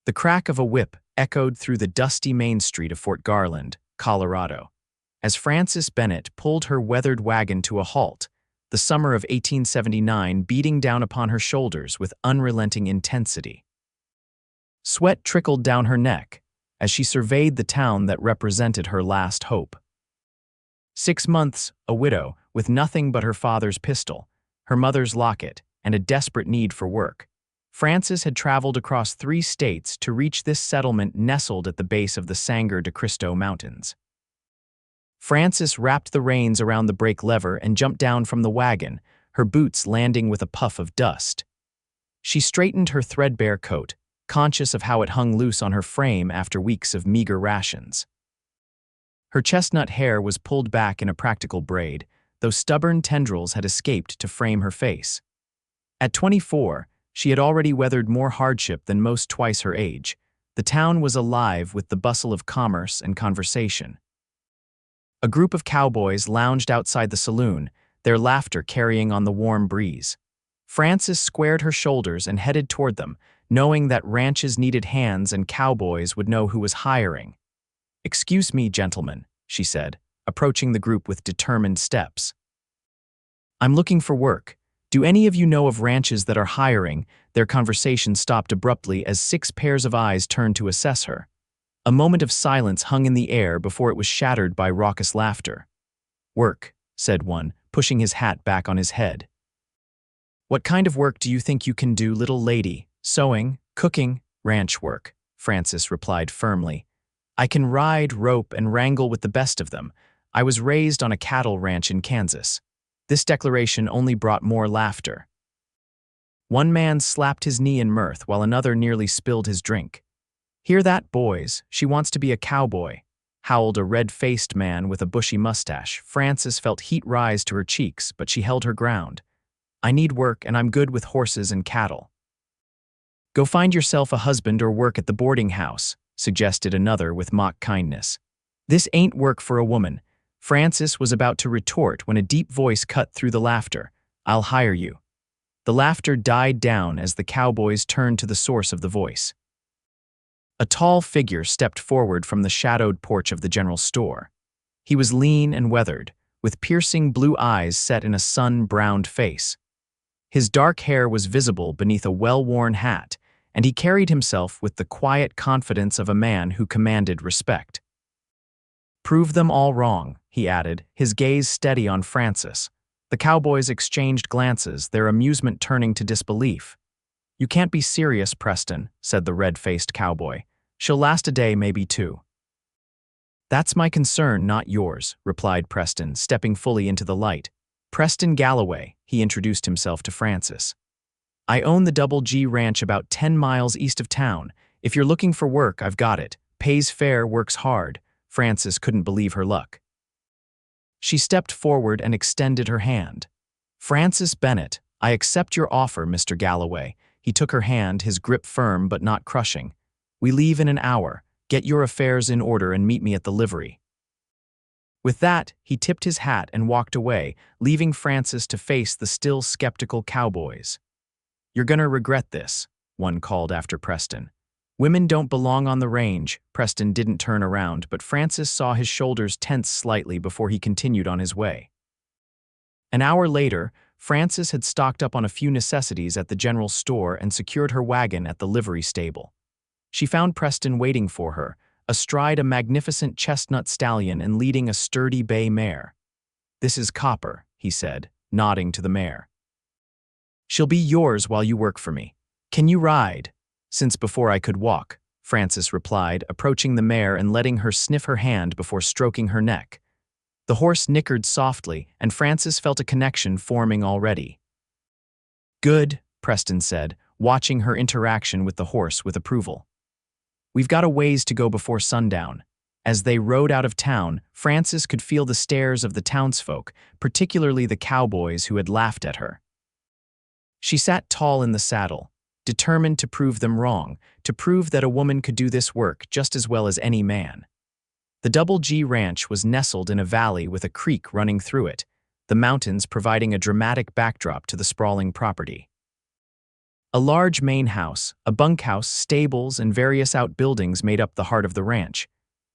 The crack of a whip echoed through the dusty main street of Fort Garland, Colorado, as Frances Bennett pulled her weathered wagon to a halt, the summer of 1879 beating down upon her shoulders with unrelenting intensity. Sweat trickled down her neck as she surveyed the town that represented her last hope. 6 months, a widow, with nothing but her father's pistol, her mother's locket, and a desperate need for work, Frances had traveled across 3 states to reach this settlement nestled at the base of the Sangre de Cristo Mountains. Frances wrapped the reins around the brake lever and jumped down from the wagon, her boots landing with a puff of dust. She straightened her threadbare coat, conscious of how it hung loose on her frame after weeks of meager rations. Her chestnut hair was pulled back in a practical braid, though stubborn tendrils had escaped to frame her face. At 24, she had already weathered more hardship than most twice her age. The town was alive with the bustle of commerce and conversation. A group of cowboys lounged outside the saloon, their laughter carrying on the warm breeze. Frances squared her shoulders and headed toward them, knowing that ranches needed hands and cowboys would know who was hiring. "Excuse me, gentlemen," she said, approaching the group with determined steps. "I'm looking for work. Do any of you know of ranches that are hiring?" Their conversation stopped abruptly as 6 pairs of eyes turned to assess her. A moment of silence hung in the air before it was shattered by raucous laughter. "Work," said one, pushing his hat back on his head. "What kind of work do you think you can do, little lady? Sewing, cooking, ranch work," Frances replied firmly. "I can ride, rope, and wrangle with the best of them. I was raised on a cattle ranch in Kansas." This declaration only brought more laughter. One man slapped his knee in mirth while another nearly spilled his drink. "Hear that, boys? She wants to be a cowboy," howled a red-faced man with a bushy mustache. Frances felt heat rise to her cheeks, but she held her ground. "I need work, and I'm good with horses and cattle." "Go find yourself a husband or work at the boarding house," suggested another with mock kindness. "This ain't work for a woman." Frances was about to retort when a deep voice cut through the laughter. "I'll hire you." The laughter died down as the cowboys turned to the source of the voice. A tall figure stepped forward from the shadowed porch of the general store. He was lean and weathered, with piercing blue eyes set in a sun-browned face. His dark hair was visible beneath a well-worn hat, and he carried himself with the quiet confidence of a man who commanded respect. "Prove them all wrong," he added, his gaze steady on Frances. The cowboys exchanged glances, their amusement turning to disbelief. "You can't be serious, Preston," said the red-faced cowboy. "She'll last a day, maybe 2. "That's my concern, not yours," replied Preston, stepping fully into the light. "Preston Galloway," he introduced himself to Frances. "I own the Double G Ranch about 10 miles east of town. If you're looking for work, I've got it. Pays fair, works hard." Frances couldn't believe her luck. She stepped forward and extended her hand. "Frances Bennett, I accept your offer, Mr. Galloway." He took her hand, his grip firm but not crushing. "We leave in an hour. Get your affairs in order and meet me at the livery." With that, he tipped his hat and walked away, leaving Frances to face the still skeptical cowboys. "You're gonna regret this," one called after Preston. "Women don't belong on the range." Preston didn't turn around, but Frances saw his shoulders tense slightly before he continued on his way. An hour later, Frances had stocked up on a few necessities at the general store and secured her wagon at the livery stable. She found Preston waiting for her, astride a magnificent chestnut stallion and leading a sturdy bay mare. "This is Copper," he said, nodding to the mare. "She'll be yours while you work for me. Can you ride?" "Since before I could walk," Frances replied, approaching the mare and letting her sniff her hand before stroking her neck. The horse nickered softly, and Frances felt a connection forming already. "Good," Preston said, watching her interaction with the horse with approval. "We've got a ways to go before sundown." As they rode out of town, Frances could feel the stares of the townsfolk, particularly the cowboys who had laughed at her. She sat tall in the saddle, determined to prove them wrong, to prove that a woman could do this work just as well as any man. The Double G Ranch was nestled in a valley with a creek running through it, the mountains providing a dramatic backdrop to the sprawling property. A large main house, a bunkhouse, stables, and various outbuildings made up the heart of the ranch.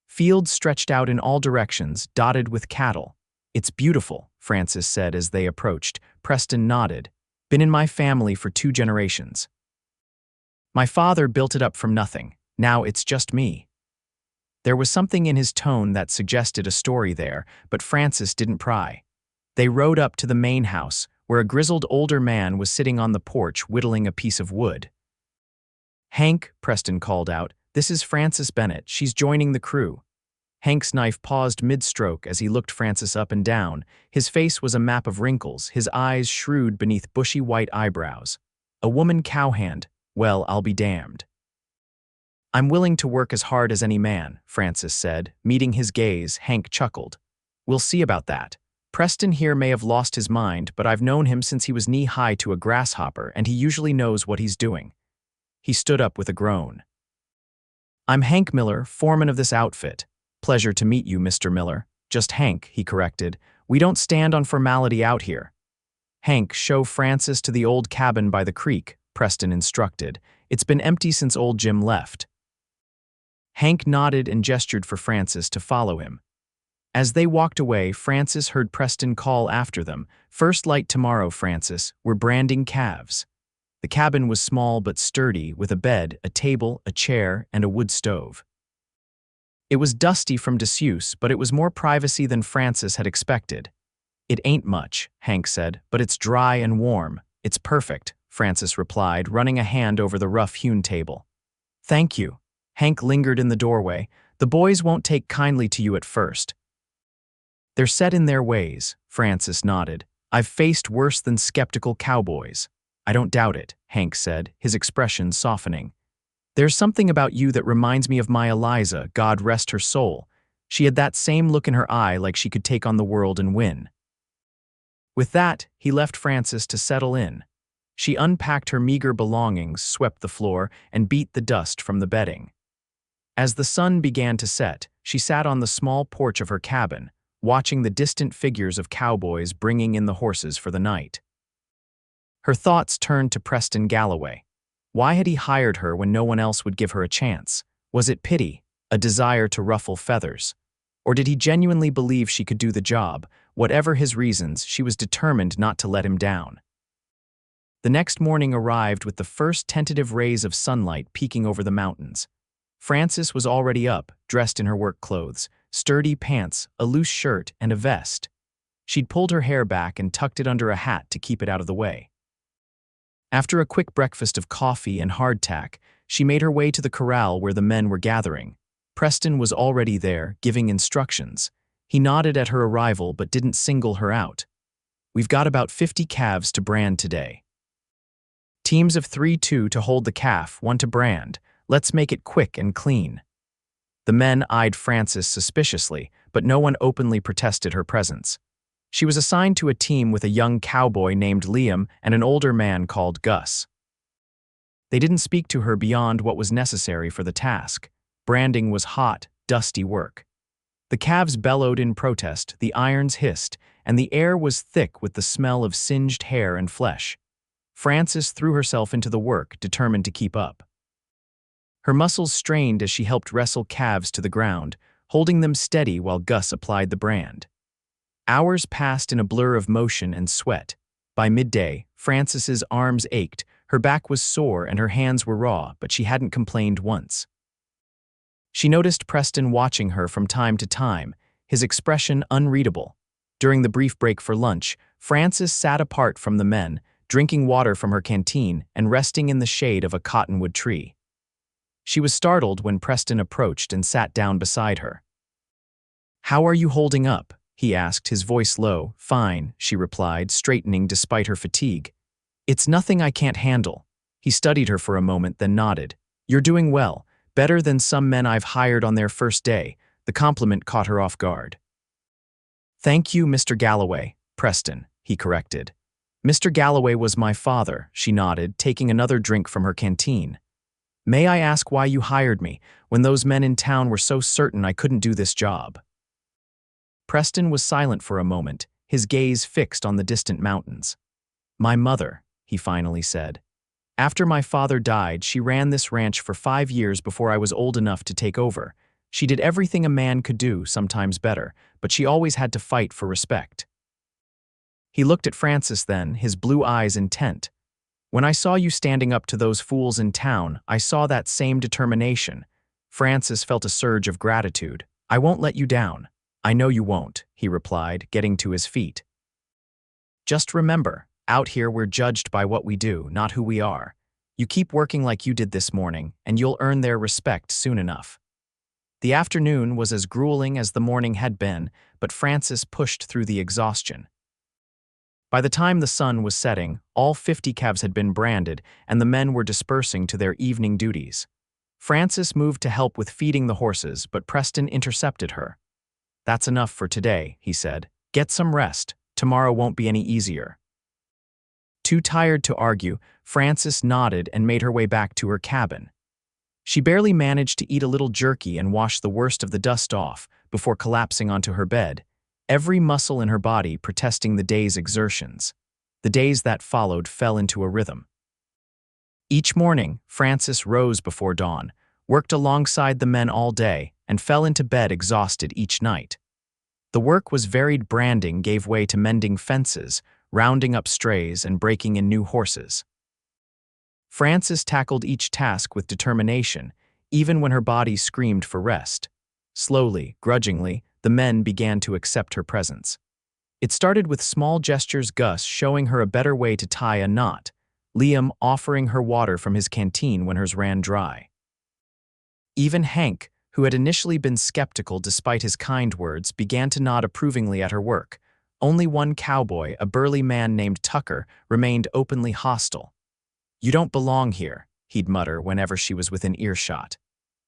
Fields stretched out in all directions, dotted with cattle. "It's beautiful," Frances said as they approached. Preston nodded. "Been in my family for 2 generations. My father built it up from nothing. Now it's just me." There was something in his tone that suggested a story there, but Frances didn't pry. They rode up to the main house, where a grizzled older man was sitting on the porch whittling a piece of wood. "Hank," Preston called out, "this is Frances Bennett. She's joining the crew." Hank's knife paused mid-stroke as he looked Frances up and down. His face was a map of wrinkles, his eyes shrewd beneath bushy white eyebrows. "A woman cowhand? Well, I'll be damned." "I'm willing to work as hard as any man," Frances said. Meeting his gaze, Hank chuckled. "We'll see about that. Preston here may have lost his mind, but I've known him since he was knee-high to a grasshopper, and he usually knows what he's doing." He stood up with a groan. "I'm Hank Miller, foreman of this outfit." "Pleasure to meet you, Mr. Miller." "Just Hank," he corrected. "We don't stand on formality out here." "Hank, show Frances to the old cabin by the creek," Preston instructed. "It's been empty since old Jim left." Hank nodded and gestured for Frances to follow him. As they walked away, Frances heard Preston call after them, "First light tomorrow, Frances. We're branding calves." The cabin was small but sturdy, with a bed, a table, a chair, and a wood stove. It was dusty from disuse, but it was more privacy than Frances had expected. "It ain't much," Hank said, "but it's dry and warm. It's perfect," Frances replied, running a hand over the rough-hewn table. "Thank you." Hank lingered in the doorway. "The boys won't take kindly to you at first." "They're set in their ways," Frances nodded. "I've faced worse than skeptical cowboys." "I don't doubt it," Hank said, his expression softening. "There's something about you that reminds me of my Eliza, God rest her soul. She had that same look in her eye like she could take on the world and win." With that, he left Frances to settle in. She unpacked her meager belongings, swept the floor, and beat the dust from the bedding. As the sun began to set, she sat on the small porch of her cabin, watching the distant figures of cowboys bringing in the horses for the night. Her thoughts turned to Preston Galloway. Why had he hired her when no one else would give her a chance? Was it pity, a desire to ruffle feathers? Or did he genuinely believe she could do the job? Whatever his reasons, she was determined not to let him down. The next morning arrived with the first tentative rays of sunlight peeking over the mountains. Frances was already up, dressed in her work clothes, sturdy pants, a loose shirt, and a vest. She'd pulled her hair back and tucked it under a hat to keep it out of the way. After a quick breakfast of coffee and hardtack, she made her way to the corral where the men were gathering. Preston was already there, giving instructions. He nodded at her arrival but didn't single her out. "We've got about 50 calves to brand today. Teams of 3-2 to hold the calf, 1 to brand. Let's make it quick and clean." The men eyed Frances suspiciously, but no one openly protested her presence. She was assigned to a team with a young cowboy named Liam and an older man called Gus. They didn't speak to her beyond what was necessary for the task. Branding was hot, dusty work. The calves bellowed in protest, the irons hissed, and the air was thick with the smell of singed hair and flesh. Frances threw herself into the work, determined to keep up. Her muscles strained as she helped wrestle calves to the ground, holding them steady while Gus applied the brand. Hours passed in a blur of motion and sweat. By midday, Frances's arms ached, her back was sore and her hands were raw, but she hadn't complained once. She noticed Preston watching her from time to time, his expression unreadable. During the brief break for lunch, Frances sat apart from the men, drinking water from her canteen and resting in the shade of a cottonwood tree. She was startled when Preston approached and sat down beside her. "How are you holding up?" he asked, his voice low. "Fine," she replied, straightening despite her fatigue. "It's nothing I can't handle." He studied her for a moment, then nodded. "You're doing well, better than some men I've hired on their first day." The compliment caught her off guard. "Thank you, Mr. Galloway." "Preston," he corrected. "Mr. Galloway was my father," she nodded, taking another drink from her canteen. "May I ask why you hired me, when those men in town were so certain I couldn't do this job?" Preston was silent for a moment, his gaze fixed on the distant mountains. "My mother," he finally said. After my father died, she ran this ranch for 5 years before I was old enough to take over. She did everything a man could do, sometimes better, but she always had to fight for respect. He looked at Frances then, his blue eyes intent. When I saw you standing up to those fools in town, I saw that same determination. Frances felt a surge of gratitude. I won't let you down. I know you won't, he replied, getting to his feet. Just remember, out here we're judged by what we do, not who we are. You keep working like you did this morning, and you'll earn their respect soon enough. The afternoon was as grueling as the morning had been, but Frances pushed through the exhaustion. By the time the sun was setting, all 50 calves had been branded, and the men were dispersing to their evening duties. Frances moved to help with feeding the horses, but Preston intercepted her. That's enough for today, he said. Get some rest. Tomorrow won't be any easier. Too tired to argue, Frances nodded and made her way back to her cabin. She barely managed to eat a little jerky and wash the worst of the dust off before collapsing onto her bed, every muscle in her body protesting the day's exertions. The days that followed fell into a rhythm. Each morning, Frances rose before dawn, worked alongside the men all day, and fell into bed exhausted each night. The work was varied. Branding gave way to mending fences, rounding up strays, and breaking in new horses. Frances tackled each task with determination, even when her body screamed for rest. Slowly, grudgingly, the men began to accept her presence. It started with small gestures, Gus showing her a better way to tie a knot, Liam offering her water from his canteen when hers ran dry. Even Hank, who had initially been skeptical despite his kind words, began to nod approvingly at her work. Only one cowboy, a burly man named Tucker, remained openly hostile. "You don't belong here," he'd mutter whenever she was within earshot.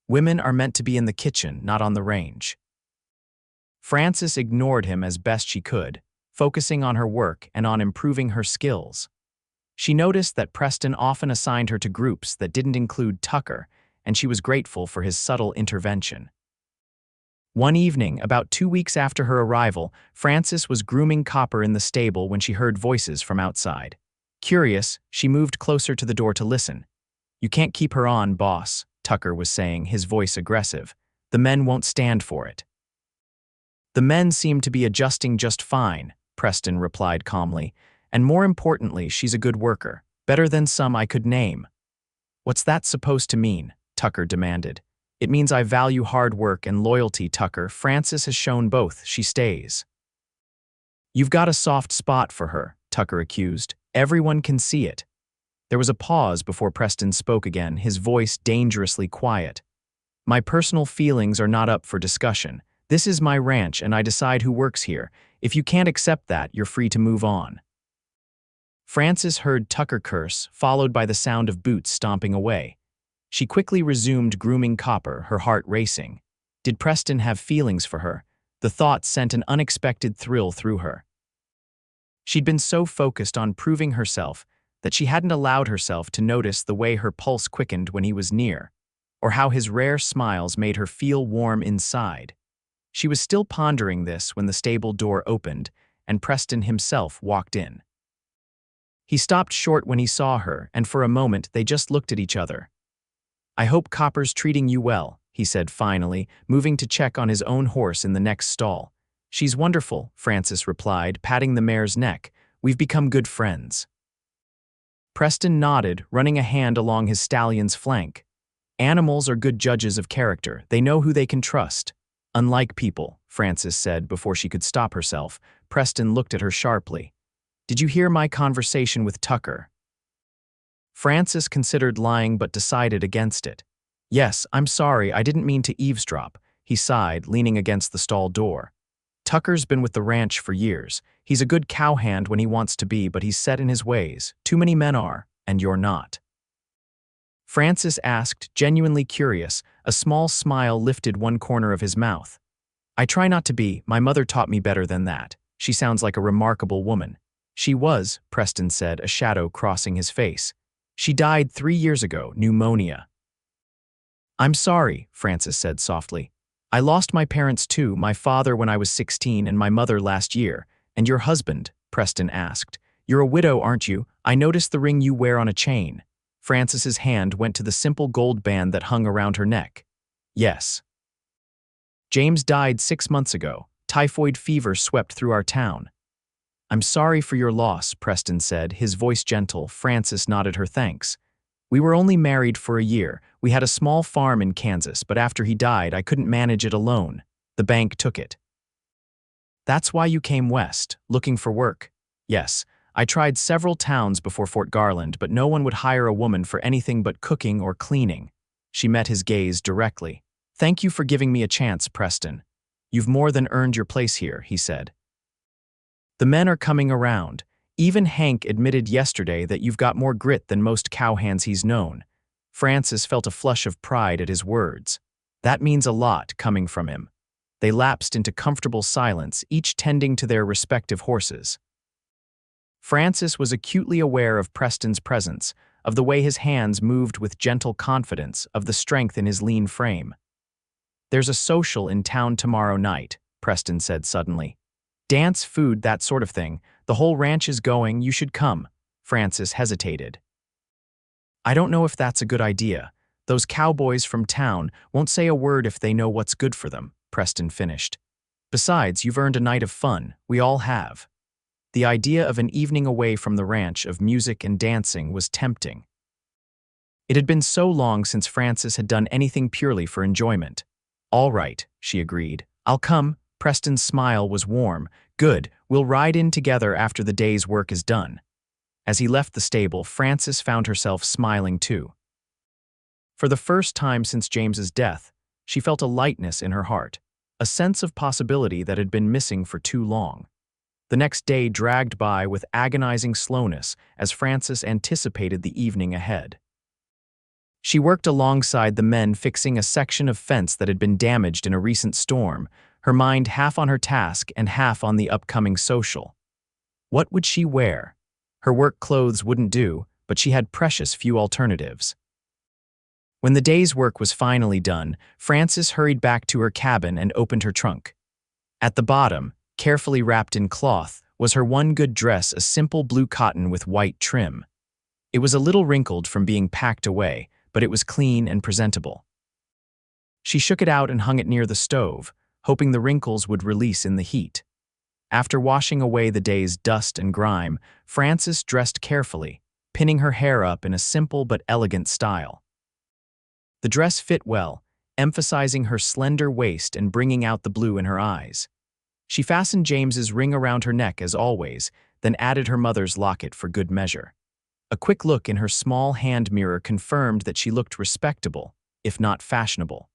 "Women are meant to be in the kitchen, not on the range." Frances ignored him as best she could, focusing on her work and on improving her skills. She noticed that Preston often assigned her to groups that didn't include Tucker, and she was grateful for his subtle intervention. One evening, about 2 weeks after her arrival, Frances was grooming Copper in the stable when she heard voices from outside. Curious, she moved closer to the door to listen. "You can't keep her on, boss," Tucker was saying, his voice aggressive. "The men won't stand for it." "The men seem to be adjusting just fine," Preston replied calmly. "And more importantly, she's a good worker, better than some I could name." "What's that supposed to mean?" Tucker demanded. "It means I value hard work and loyalty, Tucker. Frances has shown both. She stays." "You've got a soft spot for her," Tucker accused. "Everyone can see it." There was a pause before Preston spoke again, his voice dangerously quiet. "My personal feelings are not up for discussion. This is my ranch and I decide who works here. If you can't accept that, you're free to move on." Frances heard Tucker curse, followed by the sound of boots stomping away. She quickly resumed grooming Copper, her heart racing. Did Preston have feelings for her? The thought sent an unexpected thrill through her. She'd been so focused on proving herself that she hadn't allowed herself to notice the way her pulse quickened when he was near, or how his rare smiles made her feel warm inside. She was still pondering this when the stable door opened and Preston himself walked in. He stopped short when he saw her, and for a moment they just looked at each other. "I hope Copper's treating you well," he said finally, moving to check on his own horse in the next stall. "She's wonderful," Frances replied, patting the mare's neck. "We've become good friends." Preston nodded, running a hand along his stallion's flank. "Animals are good judges of character. They know who they can trust. Unlike people," Frances said before she could stop herself. Preston looked at her sharply. "Did you hear my conversation with Tucker?" Frances considered lying but decided against it. "Yes, I'm sorry, I didn't mean to eavesdrop," he sighed, leaning against the stall door. "Tucker's been with the ranch for years. He's a good cowhand when he wants to be, but he's set in his ways. Too many men are, and you're not." Frances asked, genuinely curious. A small smile lifted one corner of his mouth. "I try not to be. My mother taught me better than that. She sounds like a remarkable woman." "She was," Preston said, a shadow crossing his face. "She died 3 years ago, pneumonia." "I'm sorry," Frances said softly. "I lost my parents too, my father when I was 16 and my mother last year. And your husband?" Preston asked. "You're a widow, aren't you? I noticed the ring you wear on a chain." Frances's hand went to the simple gold band that hung around her neck. Yes. James died 6 months ago. Typhoid fever swept through our town. I'm sorry for your loss, Preston said, his voice gentle. Frances nodded her thanks. We were only married for a year. We had a small farm in Kansas, but after he died, I couldn't manage it alone. The bank took it. That's why you came west, looking for work. Yes, I tried several towns before Fort Garland, but no one would hire a woman for anything but cooking or cleaning. She met his gaze directly. Thank you for giving me a chance, Preston. You've more than earned your place here, he said. The men are coming around. Even Hank admitted yesterday that you've got more grit than most cowhands he's known. Frances felt a flush of pride at his words. That means a lot coming from him. They lapsed into comfortable silence, each tending to their respective horses. Frances was acutely aware of Preston's presence, of the way his hands moved with gentle confidence, of the strength in his lean frame. There's a social in town tomorrow night, Preston said suddenly. Dance, food, that sort of thing. The whole ranch is going, you should come. Frances hesitated. I don't know if that's a good idea. Those cowboys from town won't say a word if they know what's good for them, Preston finished. Besides, you've earned a night of fun. We all have. The idea of an evening away from the ranch of music and dancing was tempting. It had been so long since Frances had done anything purely for enjoyment. All right, she agreed. I'll come. Preston's smile was warm. Good, we'll ride in together after the day's work is done. As he left the stable, Frances found herself smiling too. For the first time since James's death, she felt a lightness in her heart, a sense of possibility that had been missing for too long. The next day dragged by with agonizing slowness as Frances anticipated the evening ahead. She worked alongside the men fixing a section of fence that had been damaged in a recent storm, her mind half on her task and half on the upcoming social. What would she wear? Her work clothes wouldn't do, but she had precious few alternatives. When the day's work was finally done, Frances hurried back to her cabin and opened her trunk. At the bottom, carefully wrapped in cloth, was her one good dress, a simple blue cotton with white trim. It was a little wrinkled from being packed away, but it was clean and presentable. She shook it out and hung it near the stove, hoping the wrinkles would release in the heat. After washing away the day's dust and grime, Frances dressed carefully, pinning her hair up in a simple but elegant style. The dress fit well, emphasizing her slender waist and bringing out the blue in her eyes. She fastened James's ring around her neck as always, then added her mother's locket for good measure. A quick look in her small hand mirror confirmed that she looked respectable, if not fashionable.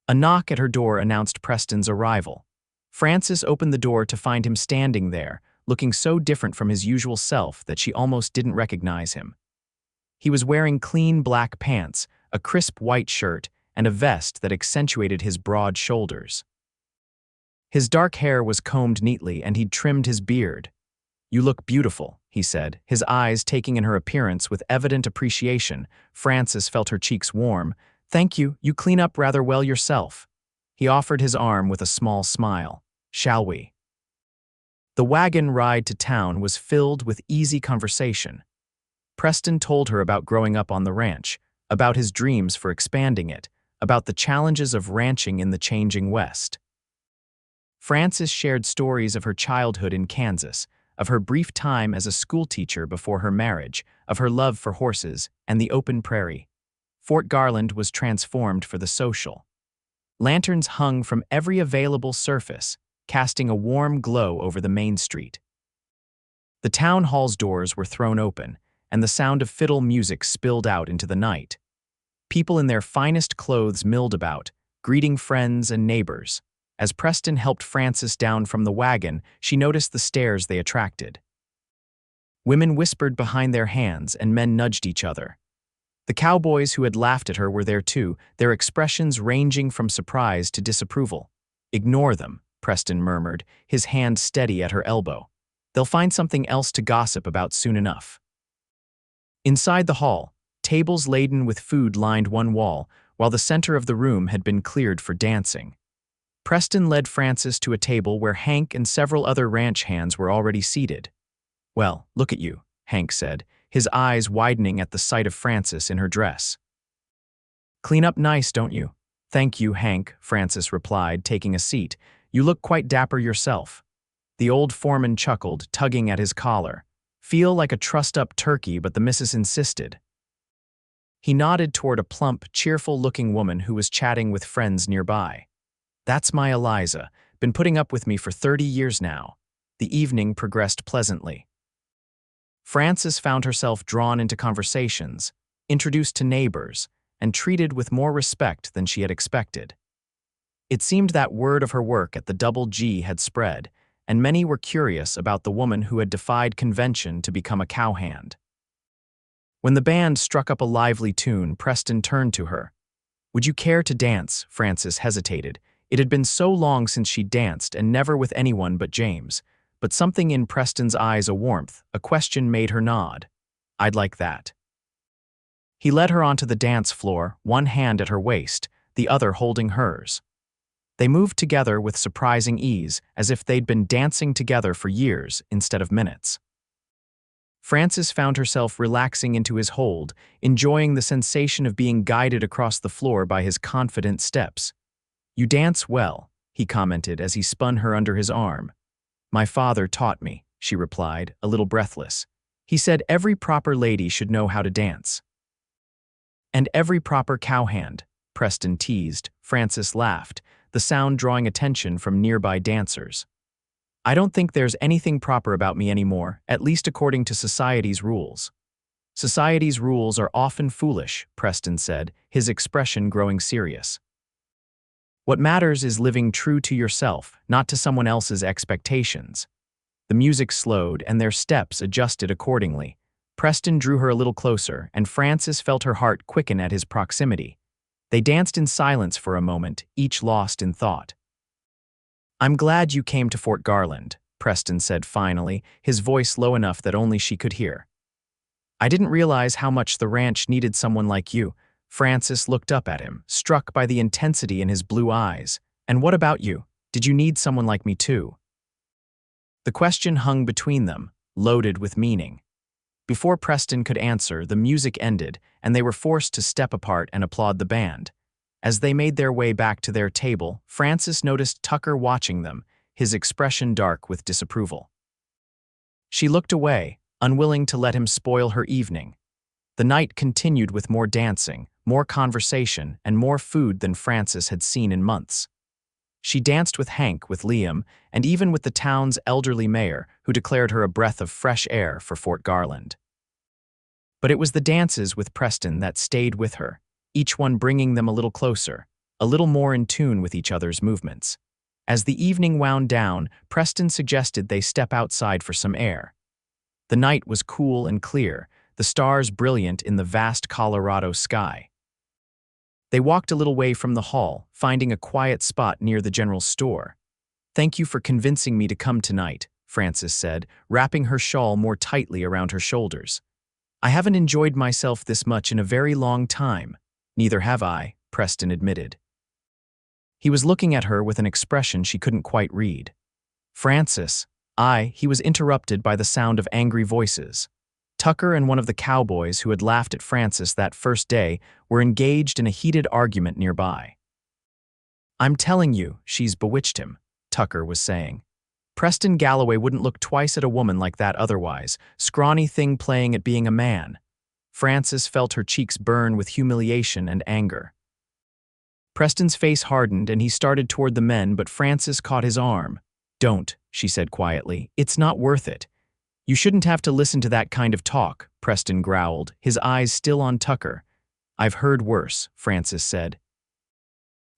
A knock at her door announced Preston's arrival. Frances opened the door to find him standing there, looking so different from his usual self that she almost didn't recognize him. He was wearing clean black pants, a crisp white shirt, and a vest that accentuated his broad shoulders. His dark hair was combed neatly and he'd trimmed his beard. You look beautiful, he said, his eyes taking in her appearance with evident appreciation. Frances felt her cheeks warm. Thank you, you clean up rather well yourself. He offered his arm with a small smile. Shall we? The wagon ride to town was filled with easy conversation. Preston told her about growing up on the ranch, about his dreams for expanding it, about the challenges of ranching in the changing West. Frances shared stories of her childhood in Kansas, of her brief time as a schoolteacher before her marriage, of her love for horses and the open prairie. Fort Garland was transformed for the social. Lanterns hung from every available surface, casting a warm glow over the main street. The town hall's doors were thrown open, and the sound of fiddle music spilled out into the night. People in their finest clothes milled about, greeting friends and neighbors. As Preston helped Frances down from the wagon, she noticed the stares they attracted. Women whispered behind their hands and men nudged each other. The cowboys who had laughed at her were there too, their expressions ranging from surprise to disapproval. Ignore them, Preston murmured, his hand steady at her elbow. They'll find something else to gossip about soon enough. Inside the hall, tables laden with food lined one wall, while the center of the room had been cleared for dancing. Preston led Frances to a table where Hank and several other ranch hands were already seated. Well, look at you, Hank said, his eyes widening at the sight of Frances in her dress. "Clean up nice, don't you?" "Thank you, Hank," Frances replied, taking a seat. "You look quite dapper yourself." The old foreman chuckled, tugging at his collar. "Feel like a trussed-up turkey, but the missus insisted." He nodded toward a plump, cheerful-looking woman who was chatting with friends nearby. "That's my Eliza. Been putting up with me for 30 years now." The evening progressed pleasantly. Frances found herself drawn into conversations, introduced to neighbors, and treated with more respect than she had expected. It seemed that word of her work at the Double G had spread, and many were curious about the woman who had defied convention to become a cowhand. When the band struck up a lively tune, Preston turned to her. "Would you care to dance?" Frances hesitated. It had been so long since she danced, and never with anyone but James. But something in Preston's eyes, a warmth, a question, made her nod. "I'd like that." He led her onto the dance floor, one hand at her waist, the other holding hers. They moved together with surprising ease, as if they'd been dancing together for years instead of minutes. Frances found herself relaxing into his hold, enjoying the sensation of being guided across the floor by his confident steps. "You dance well," he commented as he spun her under his arm. "My father taught me," she replied, a little breathless. "He said every proper lady should know how to dance." "And every proper cowhand," Preston teased. Frances laughed, the sound drawing attention from nearby dancers. "I don't think there's anything proper about me anymore, at least according to society's rules." "Society's rules are often foolish," Preston said, his expression growing serious. "What matters is living true to yourself, not to someone else's expectations." The music slowed, and their steps adjusted accordingly. Preston drew her a little closer, and Frances felt her heart quicken at his proximity. They danced in silence for a moment, each lost in thought. "I'm glad you came to Fort Garland," Preston said finally, his voice low enough that only she could hear. "I didn't realize how much the ranch needed someone like you." Frances looked up at him, struck by the intensity in his blue eyes. "And what about you? Did you need someone like me too?" The question hung between them, loaded with meaning. Before Preston could answer, the music ended, and they were forced to step apart and applaud the band. As they made their way back to their table, Frances noticed Tucker watching them, his expression dark with disapproval. She looked away, unwilling to let him spoil her evening. The night continued with more dancing, more conversation, and more food than Frances had seen in months. She danced with Hank, with Liam, and even with the town's elderly mayor, who declared her a breath of fresh air for Fort Garland. But it was the dances with Preston that stayed with her, each one bringing them a little closer, a little more in tune with each other's movements. As the evening wound down, Preston suggested they step outside for some air. The night was cool and clear, the stars brilliant in the vast Colorado sky. They walked a little way from the hall, finding a quiet spot near the general store. "Thank you for convincing me to come tonight," Frances said, wrapping her shawl more tightly around her shoulders. "I haven't enjoyed myself this much in a very long time." "Neither have I," Preston admitted. He was looking at her with an expression she couldn't quite read. "Frances," he was interrupted by the sound of angry voices. Tucker and one of the Cowboys who had laughed at Frances that first day were engaged in a heated argument nearby. "I'm telling you, she's bewitched him," Tucker was saying. "Preston Galloway wouldn't look twice at a woman like that otherwise, scrawny thing playing at being a man." Frances felt her cheeks burn with humiliation and anger. Preston's face hardened and he started toward the men, but Frances caught his arm. "Don't," she said quietly. "It's not worth it." "You shouldn't have to listen to that kind of talk," Preston growled, his eyes still on Tucker. "I've heard worse," Frances said.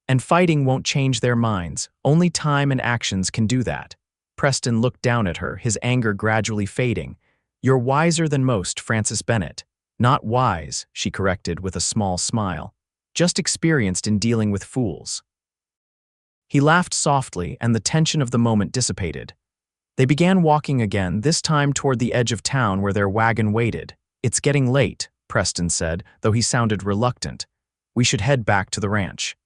"And fighting won't change their minds. Only time and actions can do that." Preston looked down at her, his anger gradually fading. "You're wiser than most, Frances Bennett." "Not wise," she corrected with a small smile. "Just experienced in dealing with fools." He laughed softly, and the tension of the moment dissipated. They began walking again, this time toward the edge of town where their wagon waited. "It's getting late," Preston said, though he sounded reluctant. "We should head back to the ranch."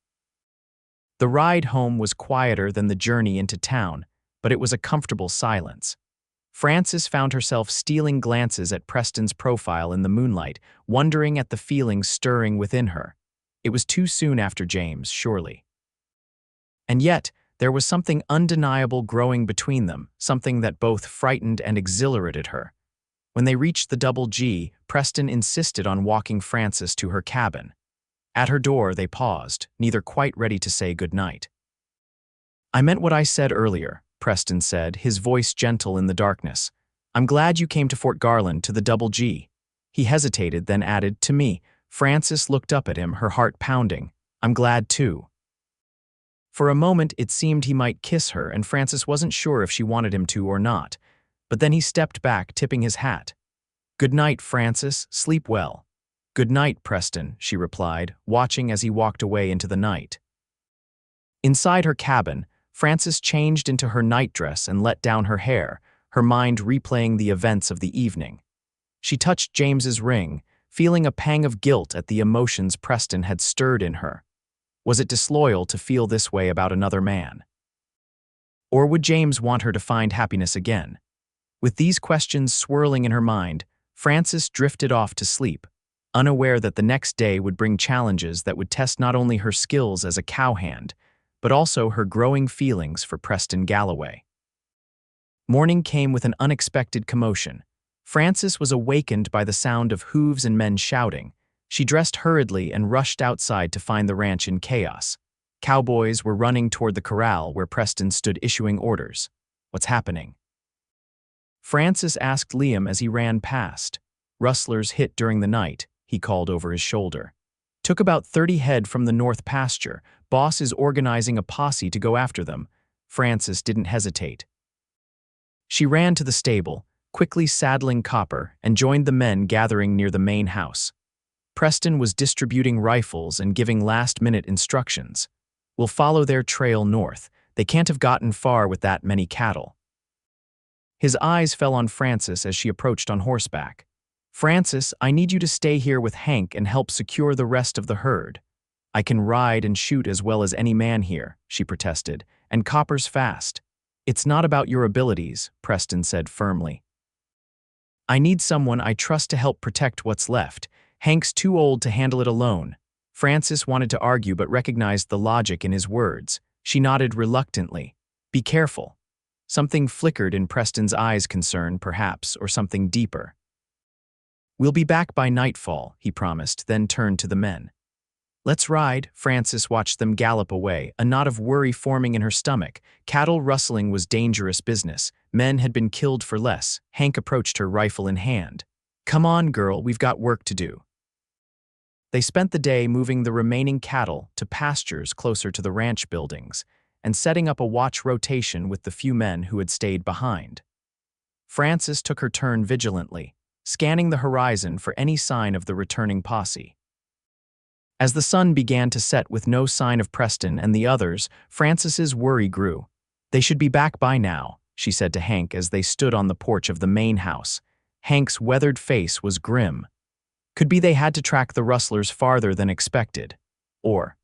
The ride home was quieter than the journey into town, but it was a comfortable silence. Frances found herself stealing glances at Preston's profile in the moonlight, wondering at the feelings stirring within her. It was too soon after James, surely. And yet, there was something undeniable growing between them, something that both frightened and exhilarated her. When they reached the Double G, Preston insisted on walking Frances to her cabin. At her door, they paused, neither quite ready to say goodnight. "I meant what I said earlier," Preston said, his voice gentle in the darkness. "I'm glad you came to Fort Garland, to the Double G." He hesitated, then added, "To me." Frances looked up at him, her heart pounding. "I'm glad too." For a moment, it seemed he might kiss her, and Frances wasn't sure if she wanted him to or not. But then he stepped back, tipping his hat. "Good night, Frances. Sleep well." "Good night, Preston," she replied, watching as he walked away into the night. Inside her cabin, Frances changed into her nightdress and let down her hair, her mind replaying the events of the evening. She touched James's ring, feeling a pang of guilt at the emotions Preston had stirred in her. Was it disloyal to feel this way about another man? Or would James want her to find happiness again? With these questions swirling in her mind, Frances drifted off to sleep, unaware that the next day would bring challenges that would test not only her skills as a cowhand, but also her growing feelings for Preston Galloway. Morning came with an unexpected commotion. Frances was awakened by the sound of hooves and men shouting. She dressed hurriedly and rushed outside to find the ranch in chaos. Cowboys were running toward the corral where Preston stood issuing orders. "What's happening?" Frances asked Liam as he ran past. "Rustlers hit during the night," he called over his shoulder. "Took about 30 head from the north pasture. Boss is organizing a posse to go after them." Frances didn't hesitate. She ran to the stable, quickly saddling Copper, and joined the men gathering near the main house. Preston was distributing rifles and giving last-minute instructions. "We'll follow their trail north. They can't have gotten far with that many cattle." His eyes fell on Frances as she approached on horseback. "Frances, I need you to stay here with Hank and help secure the rest of the herd." "I can ride and shoot as well as any man here," she protested, "and Copper's fast." "It's not about your abilities," Preston said firmly. "I need someone I trust to help protect what's left. Hank's too old to handle it alone." Frances wanted to argue but recognized the logic in his words. She nodded reluctantly. "Be careful." Something flickered in Preston's eyes, concern, perhaps, or something deeper. "We'll be back by nightfall," he promised, then turned to the men. "Let's ride." Frances watched them gallop away, a knot of worry forming in her stomach. Cattle rustling was dangerous business. Men had been killed for less. Hank approached her, rifle in hand. "Come on, girl, we've got work to do." They spent the day moving the remaining cattle to pastures closer to the ranch buildings and setting up a watch rotation with the few men who had stayed behind. Frances took her turn vigilantly, scanning the horizon for any sign of the returning posse. As the sun began to set with no sign of Preston and the others, Frances's worry grew. "They should be back by now," she said to Hank as they stood on the porch of the main house. Hank's weathered face was grim. Could be they had to track the rustlers farther than expected. Or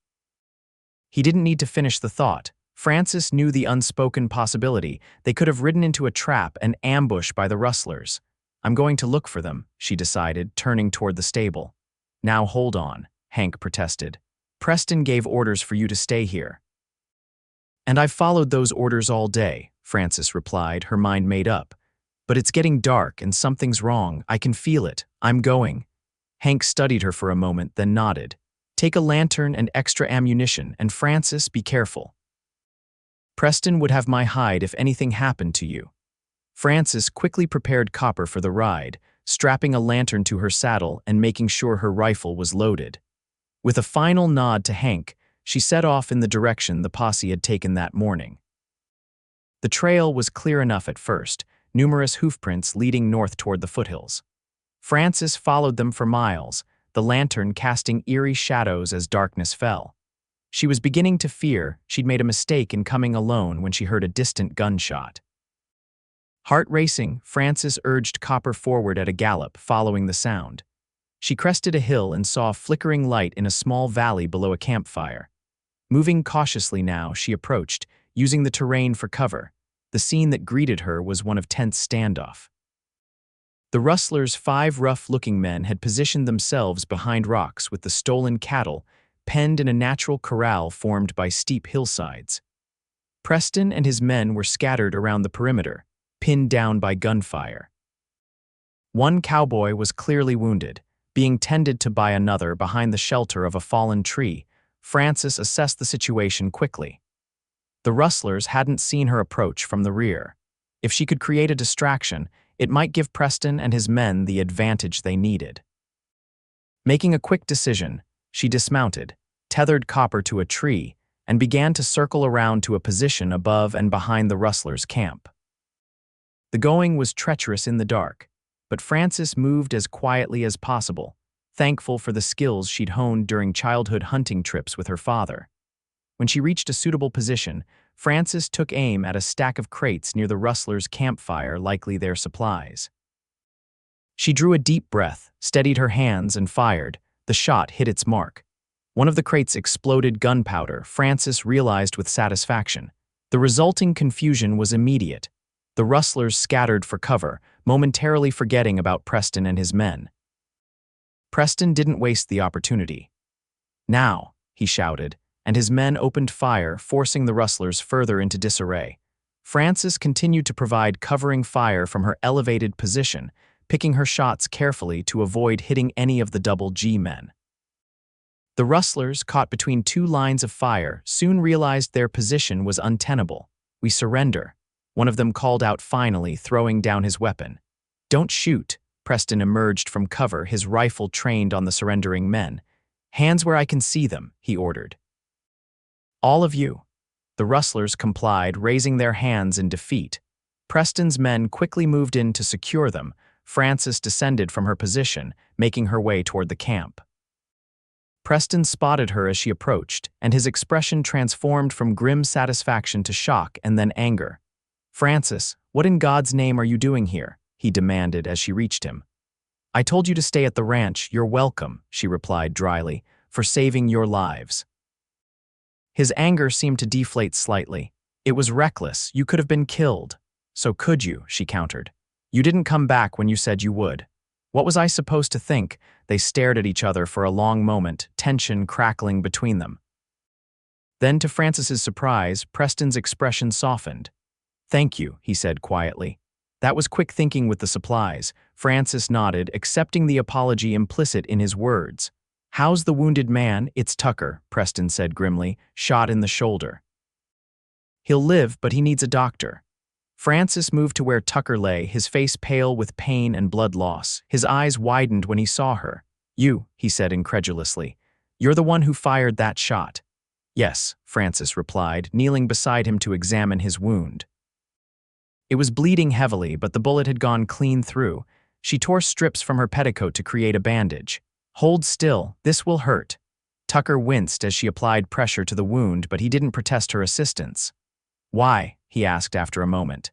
he didn't need to finish the thought. Frances knew the unspoken possibility. They could have ridden into a trap and ambushed by the rustlers. "I'm going to look for them," she decided, turning toward the stable. "Now hold on," Hank protested. "Preston gave orders for you to stay here." "And I've followed those orders all day," Frances replied, her mind made up. "But it's getting dark and something's wrong. I can feel it. I'm going." Hank studied her for a moment, then nodded. "Take a lantern and extra ammunition, and Frances, be careful. Preston would have my hide if anything happened to you." Frances quickly prepared Copper for the ride, strapping a lantern to her saddle and making sure her rifle was loaded. With a final nod to Hank, she set off in the direction the posse had taken that morning. The trail was clear enough at first, numerous hoofprints leading north toward the foothills. Frances followed them for miles, the lantern casting eerie shadows as darkness fell. She was beginning to fear she'd made a mistake in coming alone when she heard a distant gunshot. Heart racing, Frances urged Copper forward at a gallop, following the sound. She crested a hill and saw a flickering light in a small valley below a campfire. Moving cautiously now, she approached, using the terrain for cover. The scene that greeted her was one of tense standoff. The rustlers' 5 rough-looking men had positioned themselves behind rocks with the stolen cattle penned in a natural corral formed by steep hillsides. Preston and his men were scattered around the perimeter, pinned down by gunfire. One cowboy was clearly wounded, being tended to by another behind the shelter of a fallen tree. Frances assessed the situation quickly. The rustlers hadn't seen her approach from the rear. If she could create a distraction, it might give Preston and his men the advantage they needed. Making a quick decision, she dismounted, tethered Copper to a tree, and began to circle around to a position above and behind the rustlers' camp. The going was treacherous in the dark, but Frances moved as quietly as possible, thankful for the skills she'd honed during childhood hunting trips with her father. When she reached a suitable position, Frances took aim at a stack of crates near the rustlers' campfire, likely their supplies. She drew a deep breath, steadied her hands, and fired. The shot hit its mark. One of the crates exploded gunpowder, Frances realized with satisfaction. The resulting confusion was immediate. The rustlers scattered for cover, momentarily forgetting about Preston and his men. Preston didn't waste the opportunity. "Now," he shouted, and his men opened fire, forcing the rustlers further into disarray. Frances continued to provide covering fire from her elevated position, picking her shots carefully to avoid hitting any of the Double G men. The rustlers, caught between 2 lines of fire, soon realized their position was untenable. "We surrender," one of them called out finally, throwing down his weapon. "Don't shoot." Preston emerged from cover, his rifle trained on the surrendering men. "Hands where I can see them," he ordered. "All of you." The rustlers complied, raising their hands in defeat. Preston's men quickly moved in to secure them. Frances descended from her position, making her way toward the camp. Preston spotted her as she approached, and his expression transformed from grim satisfaction to shock and then anger. "Frances, what in God's name are you doing here?" he demanded as she reached him. "I told you to stay at the ranch. You're welcome," she replied dryly, "for saving your lives." His anger seemed to deflate slightly. "It was reckless. You could have been killed." "So could you," she countered. "You didn't come back when you said you would." "What was I supposed to think?" They stared at each other for a long moment, tension crackling between them. Then, to Frances's surprise, Preston's expression softened. "Thank you," he said quietly. "That was quick thinking with the supplies." Frances nodded, accepting the apology implicit in his words. "How's the wounded man?" "It's Tucker," Preston said grimly, "shot in the shoulder. He'll live, but he needs a doctor." Frances moved to where Tucker lay, his face pale with pain and blood loss. His eyes widened when he saw her. "You," he said incredulously. "You're the one who fired that shot." "Yes," Frances replied, kneeling beside him to examine his wound. It was bleeding heavily, but the bullet had gone clean through. She tore strips from her petticoat to create a bandage. "Hold still, this will hurt." Tucker winced as she applied pressure to the wound, but he didn't protest her assistance. "Why?" he asked after a moment.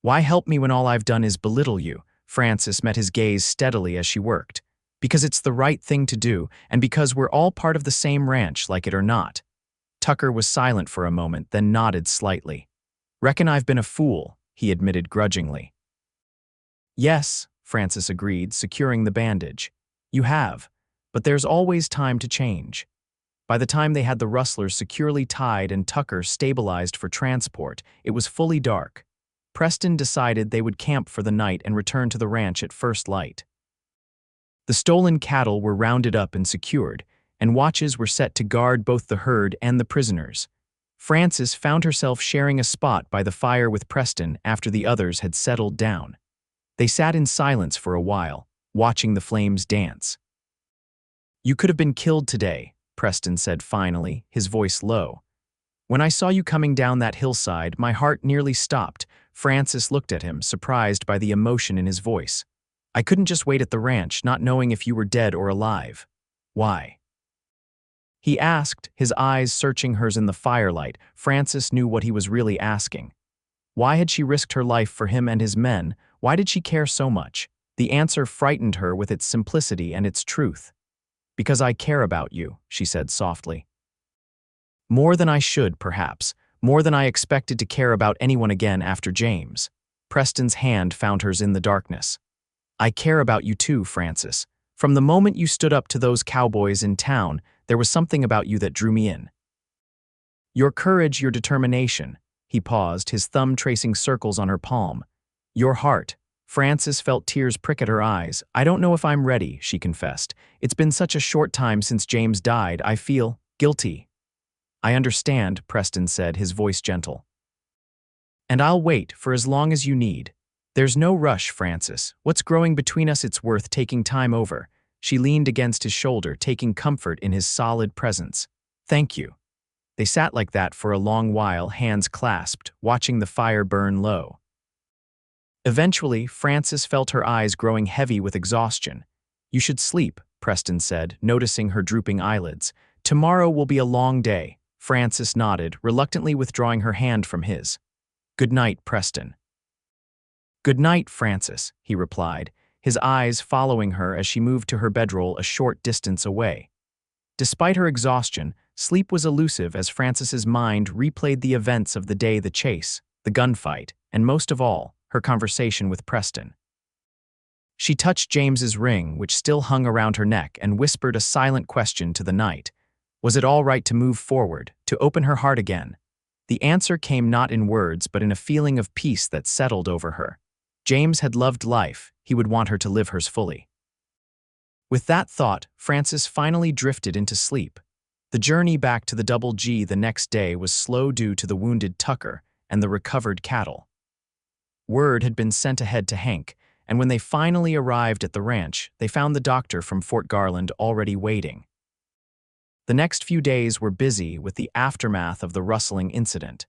"Why help me when all I've done is belittle you?" Frances met his gaze steadily as she worked. "Because it's the right thing to do, and because we're all part of the same ranch, like it or not." Tucker was silent for a moment, then nodded slightly. "Reckon I've been a fool," he admitted grudgingly. "Yes," Frances agreed, securing the bandage. "You have, but there's always time to change." By the time they had the rustlers securely tied and Tucker stabilized for transport, it was fully dark. Preston decided they would camp for the night and return to the ranch at first light. The stolen cattle were rounded up and secured, and watches were set to guard both the herd and the prisoners. Frances found herself sharing a spot by the fire with Preston after the others had settled down. They sat in silence for a while, watching the flames dance. "You could have been killed today," Preston said finally, his voice low. "When I saw you coming down that hillside, my heart nearly stopped." Frances looked at him, surprised by the emotion in his voice. "I couldn't just wait at the ranch, not knowing if you were dead or alive." "Why?" he asked, his eyes searching hers in the firelight. Frances knew what he was really asking. Why had she risked her life for him and his men? Why did she care so much? The answer frightened her with its simplicity and its truth. "Because I care about you," she said softly. "More than I should, perhaps, more than I expected to care about anyone again after James. Preston's hand found hers in the darkness. I care about you too, Frances. From the moment you stood up to those cowboys in town, there was something about you that drew me in. Your courage, your determination. He paused, his thumb tracing circles on her palm. Your heart. Frances felt tears prick at her eyes. I don't know if I'm ready, she confessed. It's been such a short time since James died, I feel guilty. I understand, Preston said, his voice gentle. And I'll wait for as long as you need. There's no rush, Frances. What's growing between us, it's worth taking time over. She leaned against his shoulder, taking comfort in his solid presence. Thank you. They sat like that for a long while, hands clasped, watching the fire burn low. Eventually, Frances felt her eyes growing heavy with exhaustion. You should sleep, Preston said, noticing her drooping eyelids. Tomorrow will be a long day. Frances nodded, reluctantly withdrawing her hand from his. Good night, Preston. Good night, Frances, he replied, his eyes following her as she moved to her bedroll a short distance away. Despite her exhaustion, sleep was elusive as Frances's mind replayed the events of the day, the chase, the gunfight, and most of all, her conversation with Preston. She touched James's ring, which still hung around her neck, and whispered a silent question to the night. Was it all right to move forward, to open her heart again? The answer came not in words, but in a feeling of peace that settled over her. James had loved life, he would want her to live hers fully. With that thought, Frances finally drifted into sleep. The journey back to the Double G the next day was slow due to the wounded Tucker and the recovered cattle. Word had been sent ahead to Hank, and when they finally arrived at the ranch, they found the doctor from Fort Garland already waiting. The next few days were busy with the aftermath of the rustling incident.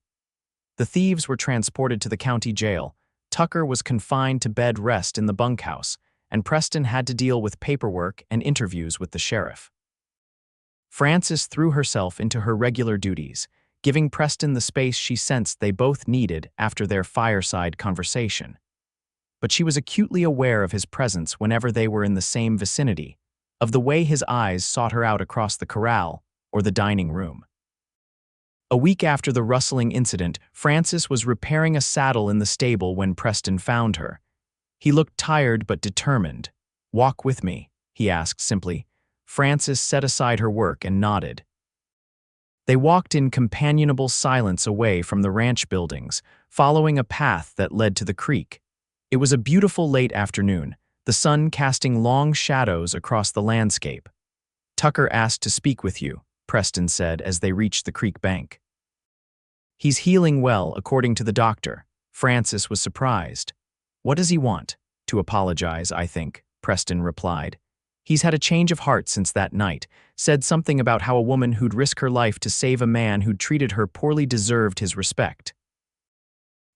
The thieves were transported to the county jail, Tucker was confined to bed rest in the bunkhouse, and Preston had to deal with paperwork and interviews with the sheriff. Frances threw herself into her regular duties, giving Preston the space she sensed they both needed after their fireside conversation. But she was acutely aware of his presence whenever they were in the same vicinity, of the way his eyes sought her out across the corral or the dining room. A week after the rustling incident, Frances was repairing a saddle in the stable when Preston found her. He looked tired but determined. Walk with me, he asked simply. Frances set aside her work and nodded. They walked in companionable silence away from the ranch buildings, following a path that led to the creek. It was a beautiful late afternoon, the sun casting long shadows across the landscape. Tucker asked to speak with you, Preston said as they reached the creek bank. He's healing well, according to the doctor. Frances was surprised. What does he want? To apologize, I think, Preston replied. He's had a change of heart since that night, said something about how a woman who'd risk her life to save a man who'd treated her poorly deserved his respect.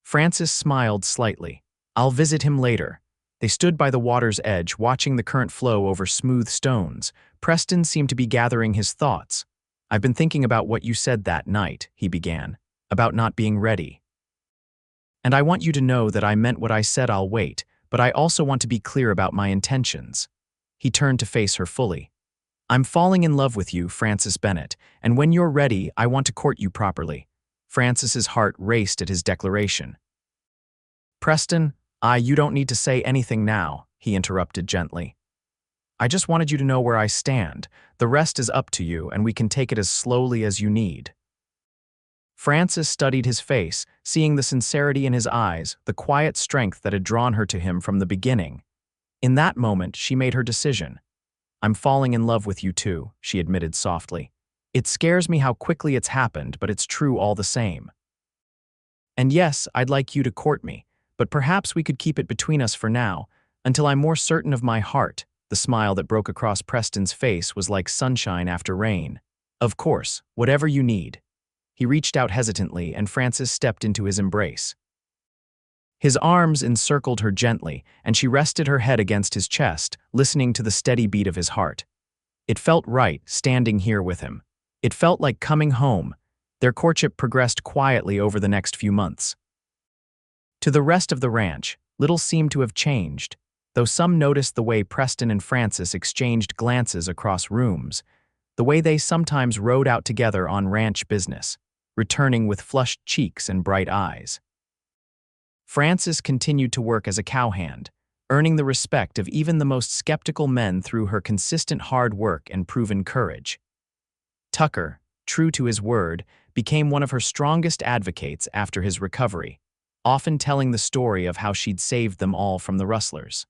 Frances smiled slightly. I'll visit him later. They stood by the water's edge, watching the current flow over smooth stones. Preston seemed to be gathering his thoughts. I've been thinking about what you said that night, he began, about not being ready. And I want you to know that I meant what I said. I'll wait, but I also want to be clear about my intentions. He turned to face her fully. I'm falling in love with you, Frances Bennett, and when you're ready, I want to court you properly. Frances's heart raced at his declaration. Preston, you don't need to say anything now, he interrupted gently. I just wanted you to know where I stand. The rest is up to you, and we can take it as slowly as you need. Frances studied his face, seeing the sincerity in his eyes, the quiet strength that had drawn her to him from the beginning. In that moment, she made her decision. I'm falling in love with you too, she admitted softly. It scares me how quickly it's happened, but it's true all the same. And yes, I'd like you to court me, but perhaps we could keep it between us for now, until I'm more certain of my heart. The smile that broke across Preston's face was like sunshine after rain. Of course, whatever you need. He reached out hesitantly, and Frances stepped into his embrace. His arms encircled her gently, and she rested her head against his chest, listening to the steady beat of his heart. It felt right, standing here with him. It felt like coming home. Their courtship progressed quietly over the next few months. To the rest of the ranch, little seemed to have changed, though some noticed the way Preston and Frances exchanged glances across rooms, the way they sometimes rode out together on ranch business. returning with flushed cheeks and bright eyes. Frances continued to work as a cowhand, earning the respect of even the most skeptical men through her consistent hard work and proven courage. Tucker, true to his word, became one of her strongest advocates after his recovery, often telling the story of how she'd saved them all from the rustlers.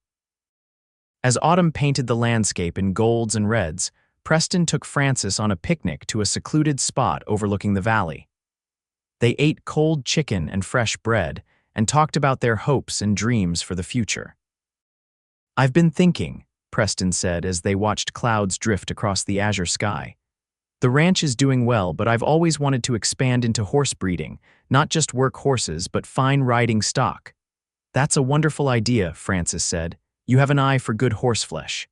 As autumn painted the landscape in golds and reds, Preston took Frances on a picnic to a secluded spot overlooking the valley. They ate cold chicken and fresh bread and talked about their hopes and dreams for the future. "I've been thinking," Preston said as they watched clouds drift across the azure sky. "The ranch is doing well, but I've always wanted to expand into horse breeding, not just work horses, but fine riding stock." "That's a wonderful idea," Frances said. "You have an eye for good horseflesh."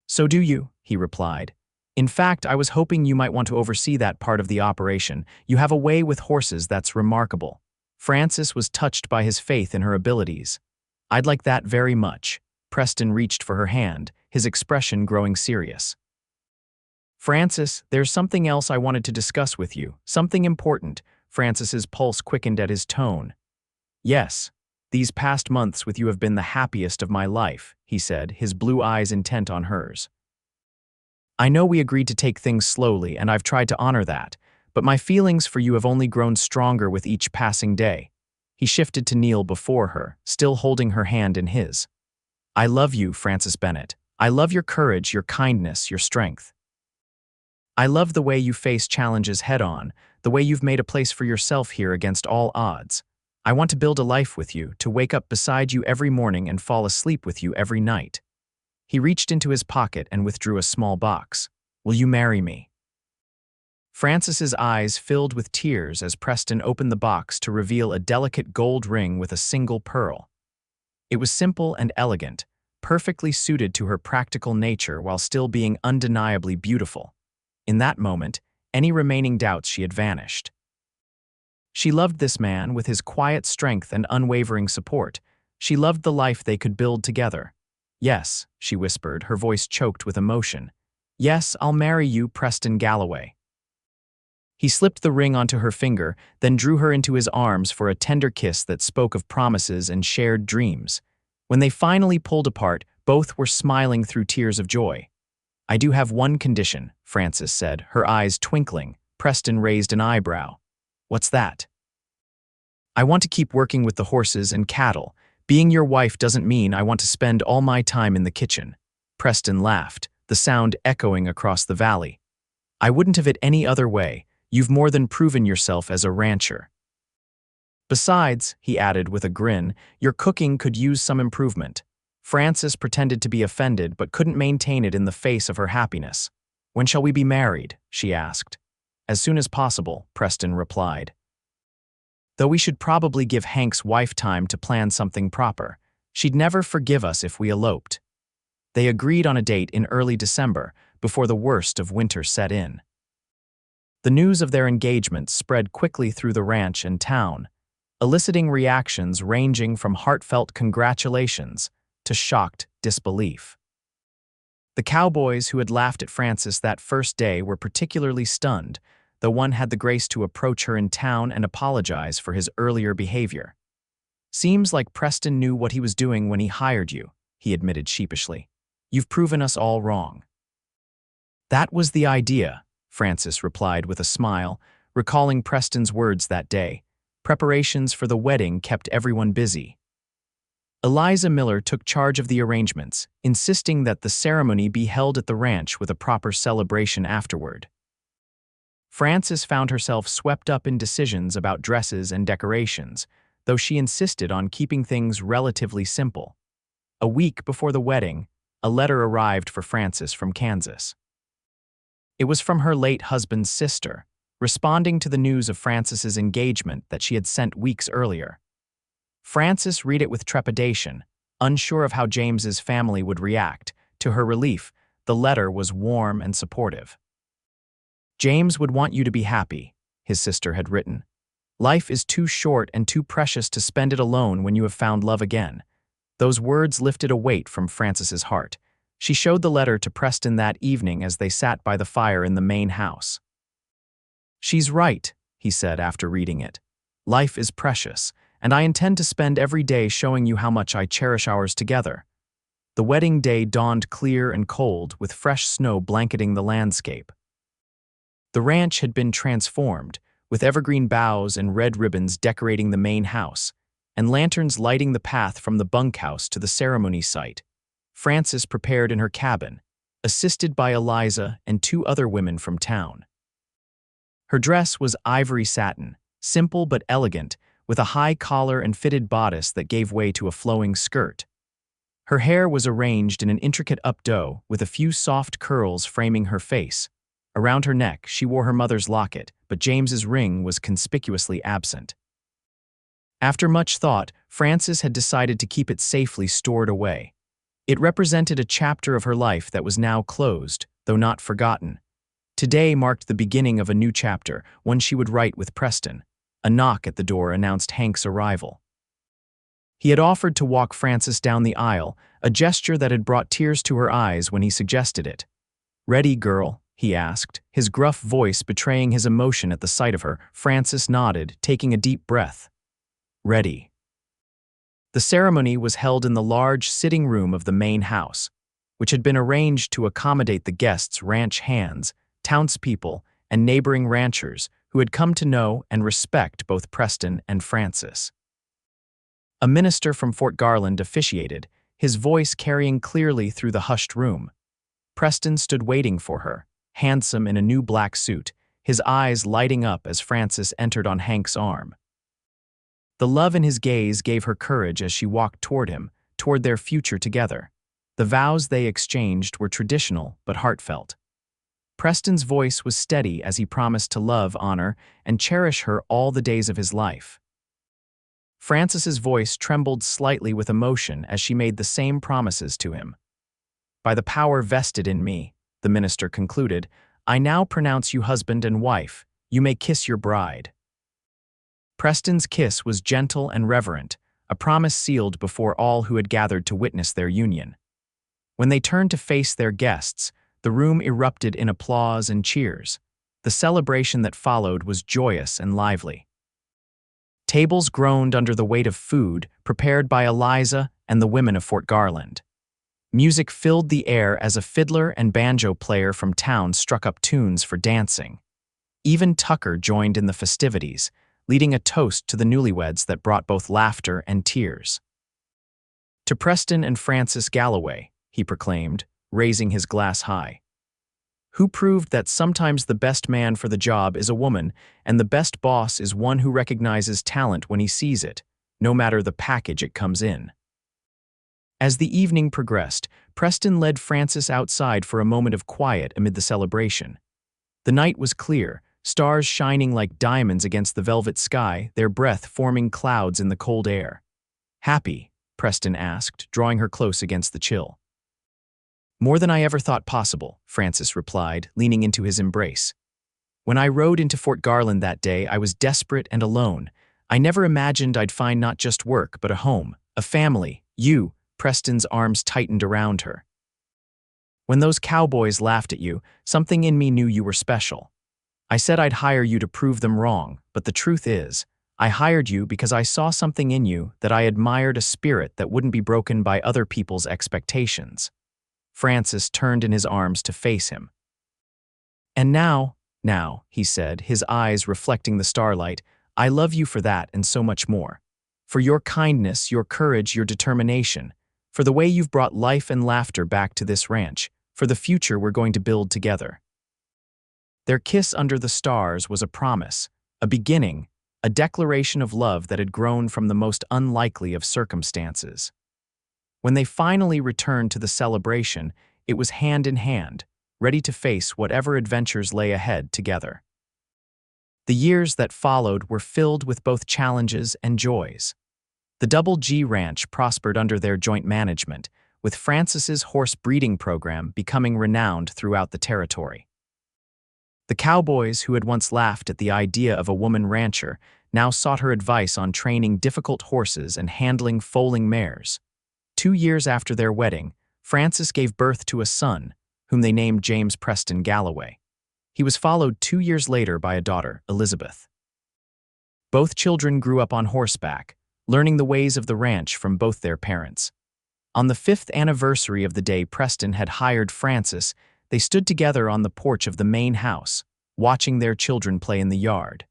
"So do you," he replied. "In fact, I was hoping you might want to oversee that part of the operation. You have a way with horses that's remarkable." Frances was touched by his faith in her abilities. "I'd like that very much." Preston reached for her hand, his expression growing serious. "Frances, there's something else I wanted to discuss with you, something important." Frances's pulse quickened at his tone. "Yes, these past months with you have been the happiest of my life," he said, his blue eyes intent on hers. "I know we agreed to take things slowly, and I've tried to honor that, but my feelings for you have only grown stronger with each passing day." He shifted to kneel before her, still holding her hand in his. "I love you, Frances Bennett. I love your courage, your kindness, your strength. I love the way you face challenges head-on, the way you've made a place for yourself here against all odds. I want to build a life with you, to wake up beside you every morning and fall asleep with you every night." He reached into his pocket and withdrew a small box. "Will you marry me?" Frances's eyes filled with tears as Preston opened the box to reveal a delicate gold ring with a single pearl. It was simple and elegant, perfectly suited to her practical nature while still being undeniably beautiful. In that moment, any remaining doubts she had vanished. She loved this man with his quiet strength and unwavering support. She loved the life they could build together. "Yes," she whispered, her voice choked with emotion. "Yes, I'll marry you, Preston Galloway." He slipped the ring onto her finger, then drew her into his arms for a tender kiss that spoke of promises and shared dreams. When they finally pulled apart, both were smiling through tears of joy. "I do have one condition," Frances said, her eyes twinkling. Preston raised an eyebrow. "What's that?" "I want to keep working with the horses and cattle. Being your wife doesn't mean I want to spend all my time in the kitchen." Preston laughed, the sound echoing across the valley. "I wouldn't have it any other way. You've more than proven yourself as a rancher. Besides," he added with a grin, "your cooking could use some improvement." Frances pretended to be offended but couldn't maintain it in the face of her happiness. "When shall we be married?" she asked. "As soon as possible," Preston replied. "Though we should probably give Hank's wife time to plan something proper. She'd never forgive us if we eloped." They agreed on a date in early December, before the worst of winter set in. The news of their engagement spread quickly through the ranch and town, eliciting reactions ranging from heartfelt congratulations to shocked disbelief. The Cowboys who had laughed at Frances that first day were particularly stunned, though one had the grace to approach her in town and apologize for his earlier behavior. "Seems like Preston knew what he was doing when he hired you," he admitted sheepishly. "You've proven us all wrong." "That was the idea," Frances replied with a smile, recalling Preston's words that day. Preparations for the wedding kept everyone busy. Eliza Miller took charge of the arrangements, insisting that the ceremony be held at the ranch with a proper celebration afterward. Frances found herself swept up in decisions about dresses and decorations, though she insisted on keeping things relatively simple. A week before the wedding, a letter arrived for Frances from Kansas. It was from her late husband's sister, responding to the news of Frances's engagement that she had sent weeks earlier. Frances read it with trepidation, unsure of how James's family would react. To her relief, the letter was warm and supportive. "James would want you to be happy," his sister had written. "Life is too short and too precious to spend it alone when you have found love again." Those words lifted a weight from Frances's heart. She showed the letter to Preston that evening as they sat by the fire in the main house. "She's right," he said after reading it. "Life is precious, and I intend to spend every day showing you how much I cherish ours together." The wedding day dawned clear and cold, with fresh snow blanketing the landscape. The ranch had been transformed, with evergreen boughs and red ribbons decorating the main house, and lanterns lighting the path from the bunkhouse to the ceremony site. Frances prepared in her cabin, assisted by Eliza and 2 other women from town. Her dress was ivory satin, simple but elegant, with a high collar and fitted bodice that gave way to a flowing skirt. Her hair was arranged in an intricate updo, with a few soft curls framing her face. Around her neck, she wore her mother's locket, but James's ring was conspicuously absent. After much thought, Frances had decided to keep it safely stored away. It represented a chapter of her life that was now closed, though not forgotten. Today marked the beginning of a new chapter, one she would write with Preston. A knock at the door announced Hank's arrival. He had offered to walk Frances down the aisle, a gesture that had brought tears to her eyes when he suggested it. "Ready, girl?" he asked, his gruff voice betraying his emotion at the sight of her. Frances nodded, taking a deep breath. "Ready." The ceremony was held in the large sitting room of the main house, which had been arranged to accommodate the guests' ranch hands, townspeople, and neighboring ranchers who had come to know and respect both Preston and Frances. A minister from Fort Garland officiated, his voice carrying clearly through the hushed room. Preston stood waiting for her, handsome in a new black suit, his eyes lighting up as Frances entered on Hank's arm. The love in his gaze gave her courage as she walked toward him, toward their future together. The vows they exchanged were traditional but heartfelt. Preston's voice was steady as he promised to love, honor, and cherish her all the days of his life. Frances's voice trembled slightly with emotion as she made the same promises to him. "By the power vested in me," the minister concluded, "I now pronounce you husband and wife. You may kiss your bride." Preston's kiss was gentle and reverent, a promise sealed before all who had gathered to witness their union. When they turned to face their guests, the room erupted in applause and cheers. The celebration that followed was joyous and lively. Tables groaned under the weight of food prepared by Eliza and the women of Fort Garland. Music filled the air as a fiddler and banjo player from town struck up tunes for dancing. Even Tucker joined in the festivities, leading a toast to the newlyweds that brought both laughter and tears. "To Preston and Frances Galloway," he proclaimed, raising his glass high. "Who proved that sometimes the best man for the job is a woman, and the best boss is one who recognizes talent when he sees it, no matter the package it comes in." As the evening progressed, Preston led Frances outside for a moment of quiet amid the celebration. The night was clear, stars shining like diamonds against the velvet sky, their breath forming clouds in the cold air. "Happy?" Preston asked, drawing her close against the chill. "More than I ever thought possible," Frances replied, leaning into his embrace. "When I rode into Fort Garland that day, I was desperate and alone. I never imagined I'd find not just work, but a home, a family, you." Preston's arms tightened around her. "When those cowboys laughed at you, something in me knew you were special. I said I'd hire you to prove them wrong, but the truth is, I hired you because I saw something in you that I admired, a spirit that wouldn't be broken by other people's expectations." Frances turned in his arms to face him. "And now," he said, his eyes reflecting the starlight, "I love you for that and so much more. For your kindness, your courage, your determination. For the way you've brought life and laughter back to this ranch. For the future we're going to build together." Their kiss under the stars was a promise, a beginning, a declaration of love that had grown from the most unlikely of circumstances. When they finally returned to the celebration, it was hand in hand, ready to face whatever adventures lay ahead together. The years that followed were filled with both challenges and joys. The Double G Ranch prospered under their joint management, with Frances's horse breeding program becoming renowned throughout the territory. The Cowboys, who had once laughed at the idea of a woman rancher, now sought her advice on training difficult horses and handling foaling mares. 2 years after their wedding, Frances gave birth to a son, whom they named James Preston Galloway. He was followed 2 years later by a daughter, Elizabeth. Both children grew up on horseback, learning the ways of the ranch from both their parents. On the 5th anniversary of the day Preston had hired Frances, they stood together on the porch of the main house, watching their children play in the yard.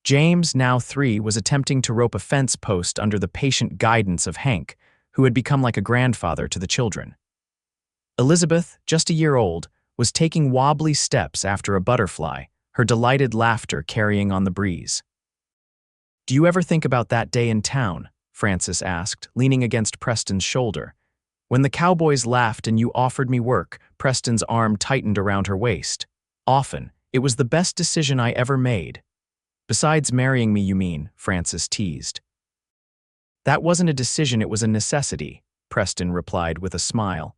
James, now 3, was attempting to rope a fence post under the patient guidance of Hank, who had become like a grandfather to the children. Elizabeth, just a year old, was taking wobbly steps after a butterfly, her delighted laughter carrying on the breeze. "Do you ever think about that day in town?" Frances asked, leaning against Preston's shoulder. "When the Cowboys laughed and you offered me work," Preston's arm tightened around her waist. "Often. It was the best decision I ever made." "Besides marrying me, you mean," Frances teased. "That wasn't a decision, it was a necessity," Preston replied with a smile.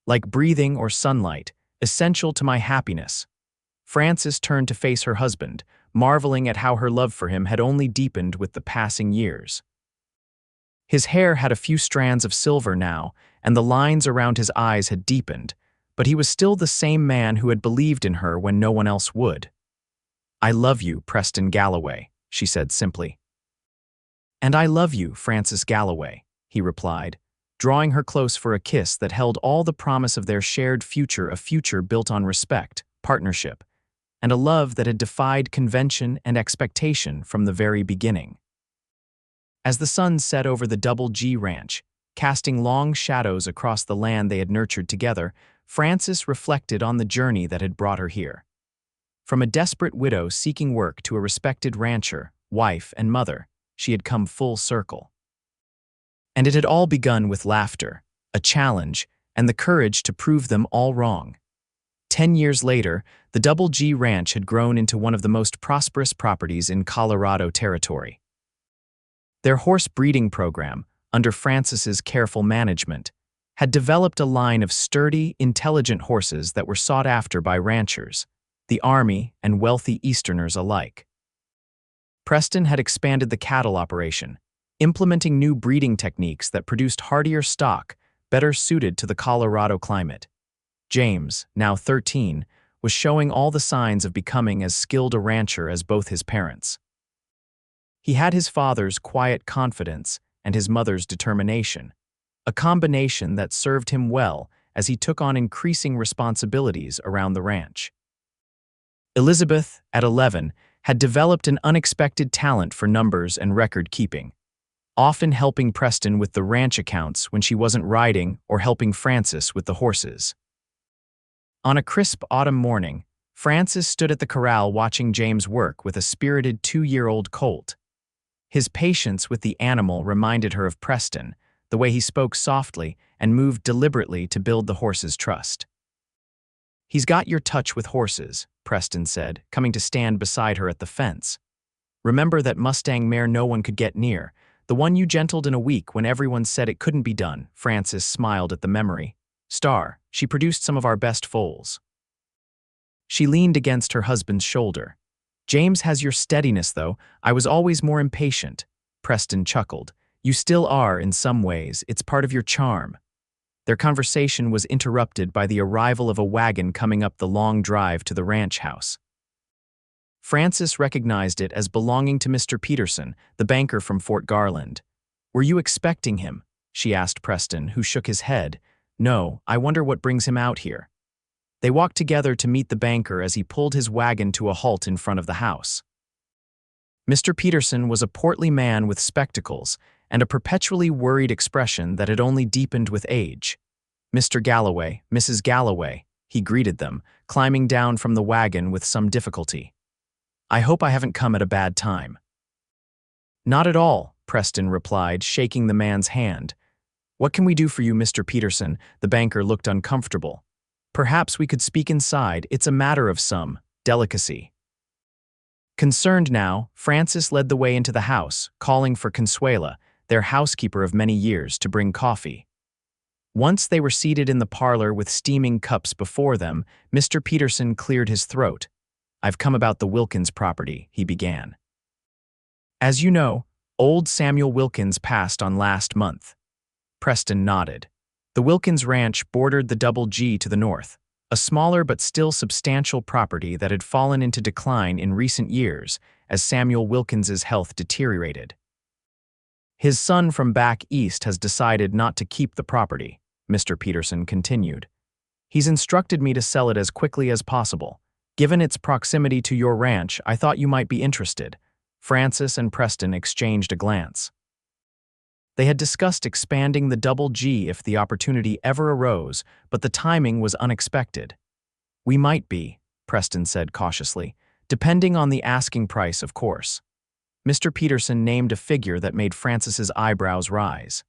"Like breathing or sunlight, essential to my happiness." Frances turned to face her husband, marveling at how her love for him had only deepened with the passing years. His hair had a few strands of silver now, and the lines around his eyes had deepened, but he was still the same man who had believed in her when no one else would. "I love you, Preston Galloway," she said simply. "And I love you, Frances Galloway," he replied, drawing her close for a kiss that held all the promise of their shared future, a future built on respect, partnership, and a love that had defied convention and expectation from the very beginning. As the sun set over the Double G Ranch, casting long shadows across the land they had nurtured together, Frances reflected on the journey that had brought her here. From a desperate widow seeking work to a respected rancher, wife, and mother, she had come full circle. And it had all begun with laughter, a challenge, and the courage to prove them all wrong. 10 years later, the Double G Ranch had grown into one of the most prosperous properties in Colorado Territory. Their horse breeding program, under Frances's careful management, had developed a line of sturdy, intelligent horses that were sought after by ranchers, the Army, and wealthy Easterners alike. Preston had expanded the cattle operation, implementing new breeding techniques that produced hardier stock, better suited to the Colorado climate. James, now 13, was showing all the signs of becoming as skilled a rancher as both his parents. He had his father's quiet confidence and his mother's determination, a combination that served him well as he took on increasing responsibilities around the ranch. Elizabeth, at 11, had developed an unexpected talent for numbers and record-keeping, often helping Preston with the ranch accounts when she wasn't riding or helping Frances with the horses. On a crisp autumn morning, Frances stood at the corral watching James work with a spirited 2-year-old colt. His patience with the animal reminded her of Preston, the way he spoke softly and moved deliberately to build the horse's trust. "He's got your touch with horses," Preston said, coming to stand beside her at the fence. "Remember that Mustang mare no one could get near, the one you gentled in a week when everyone said it couldn't be done?" Frances smiled at the memory. "Star, she produced some of our best foals." She leaned against her husband's shoulder. "James has your steadiness, though. I was always more impatient." Preston chuckled. "You still are, in some ways. It's part of your charm." Their conversation was interrupted by the arrival of a wagon coming up the long drive to the ranch house. Frances recognized it as belonging to Mr. Peterson, the banker from Fort Garland. "Were you expecting him?" she asked Preston, who shook his head. "No, I wonder what brings him out here." They walked together to meet the banker as he pulled his wagon to a halt in front of the house. Mr. Peterson was a portly man with spectacles and a perpetually worried expression that had only deepened with age. "Mr. Galloway, Mrs. Galloway," he greeted them, climbing down from the wagon with some difficulty. "I hope I haven't come at a bad time." "Not at all," Preston replied, shaking the man's hand. "What can we do for you, Mr. Peterson?" The banker looked uncomfortable. "Perhaps we could speak inside. It's a matter of some delicacy." Concerned now, Frances led the way into the house, calling for Consuela, their housekeeper of many years, to bring coffee. Once they were seated in the parlor with steaming cups before them, Mr. Peterson cleared his throat. "I've come about the Wilkins property," he began. "As you know, old Samuel Wilkins passed on last month." Preston nodded. The Wilkins Ranch bordered the Double G to the north, a smaller but still substantial property that had fallen into decline in recent years as Samuel Wilkins's health deteriorated. His son from back east has decided not to keep the property, Mr. Peterson continued. He's instructed me to sell it as quickly as possible. Given its proximity to your ranch, I thought you might be interested. Frances and Preston exchanged a glance. They had discussed expanding the Double G if the opportunity ever arose, but the timing was unexpected. We might be, Preston said cautiously, depending on the asking price, of course. Mr. Peterson named a figure that made Frances's eyebrows rise.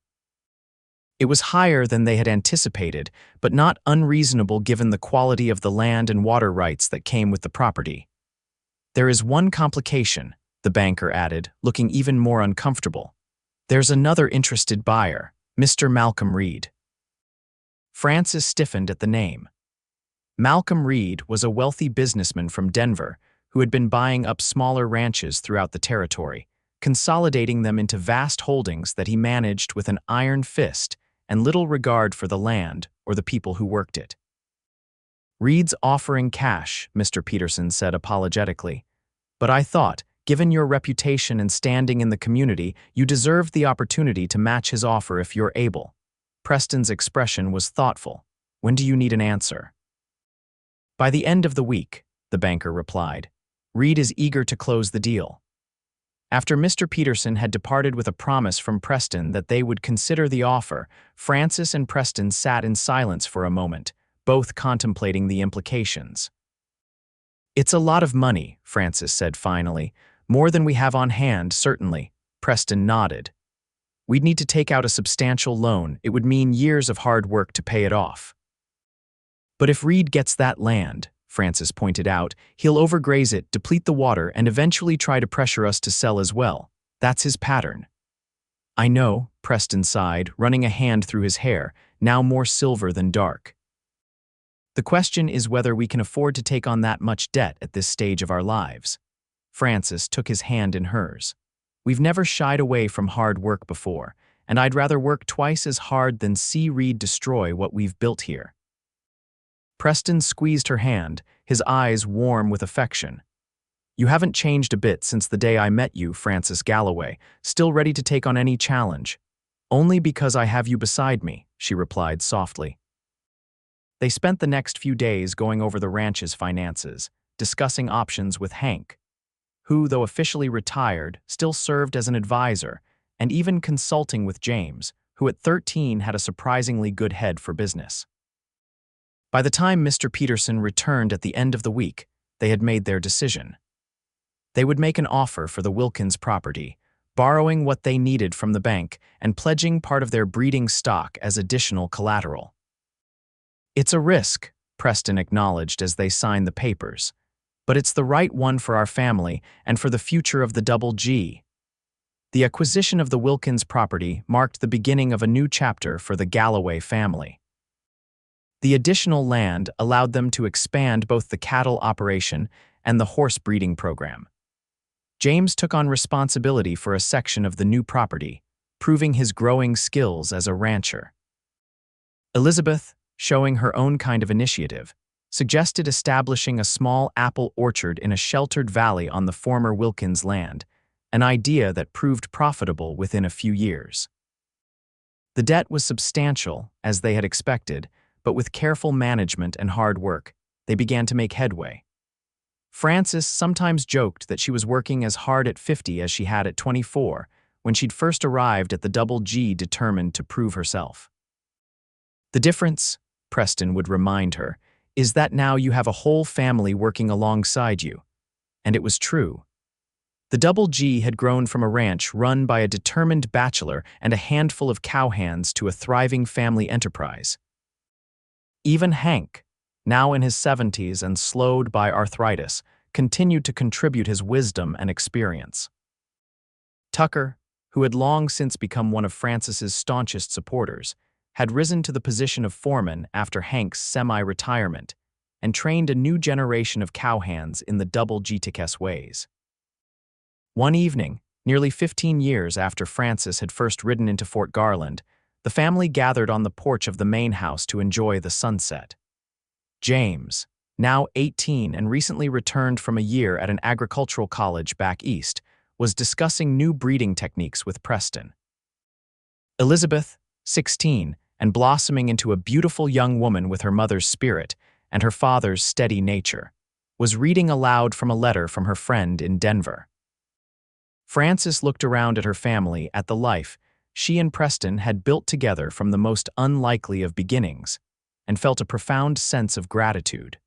It was higher than they had anticipated, but not unreasonable given the quality of the land and water rights that came with the property. There is one complication, the banker added, looking even more uncomfortable. There's another interested buyer, Mr. Malcolm Reed. Frances stiffened at the name. Malcolm Reed was a wealthy businessman from Denver who had been buying up smaller ranches throughout the territory, consolidating them into vast holdings that he managed with an iron fist and little regard for the land or the people who worked it. Reed's offering cash, Mr. Peterson said apologetically, but I thought, given your reputation and standing in the community, you deserved the opportunity to match his offer if you're able. Preston's expression was thoughtful. When do you need an answer? By the end of the week, the banker replied. Reed is eager to close the deal. After Mr. Peterson had departed with a promise from Preston that they would consider the offer, Frances and Preston sat in silence for a moment, both contemplating the implications. It's a lot of money, Frances said finally. More than we have on hand, certainly. Preston nodded. We'd need to take out a substantial loan. It would mean years of hard work to pay it off. But if Reed gets that land, Frances pointed out, he'll overgraze it, deplete the water, and eventually try to pressure us to sell as well. That's his pattern. I know, Preston sighed, running a hand through his hair, now more silver than dark. The question is whether we can afford to take on that much debt at this stage of our lives. Frances took his hand in hers. We've never shied away from hard work before, and I'd rather work twice as hard than see Reed destroy what we've built here. Preston squeezed her hand, his eyes warm with affection. You haven't changed a bit since the day I met you, Frances Galloway, still ready to take on any challenge. Only because I have you beside me, she replied softly. They spent the next few days going over the ranch's finances, discussing options with Hank, who, though officially retired, still served as an advisor, and even consulting with James, who at 13 had a surprisingly good head for business. By the time Mr. Peterson returned at the end of the week, they had made their decision. They would make an offer for the Wilkins property, borrowing what they needed from the bank and pledging part of their breeding stock as additional collateral. It's a risk, Preston acknowledged as they signed the papers, but it's the right one for our family and for the future of the Double G. The acquisition of the Wilkins property marked the beginning of a new chapter for the Galloway family. The additional land allowed them to expand both the cattle operation and the horse breeding program. James took on responsibility for a section of the new property, proving his growing skills as a rancher. Elizabeth, showing her own kind of initiative, suggested establishing a small apple orchard in a sheltered valley on the former Wilkins land, an idea that proved profitable within a few years. The debt was substantial, as they had expected, but with careful management and hard work, they began to make headway. Frances sometimes joked that she was working as hard at 50 as she had at 24, when she'd first arrived at the Double G determined to prove herself. The difference, Preston would remind her, is that now you have a whole family working alongside you. And it was true. The Double G had grown from a ranch run by a determined bachelor and a handful of cowhands to a thriving family enterprise. Even Hank, now in his 70s and slowed by arthritis, continued to contribute his wisdom and experience. Tucker, who had long since become one of Frances's staunchest supporters, had risen to the position of foreman after Hank's semi-retirement and trained a new generation of cowhands in the Double G-TKS ways. One evening, nearly 15 years after Frances had first ridden into Fort Garland, the family gathered on the porch of the main house to enjoy the sunset. James, now 18 and recently returned from a year at an agricultural college back east, was discussing new breeding techniques with Preston. Elizabeth, 16, and blossoming into a beautiful young woman with her mother's spirit and her father's steady nature, was reading aloud from a letter from her friend in Denver. Frances looked around at her family, at the life she and Preston had built together from the most unlikely of beginnings, and felt a profound sense of gratitude.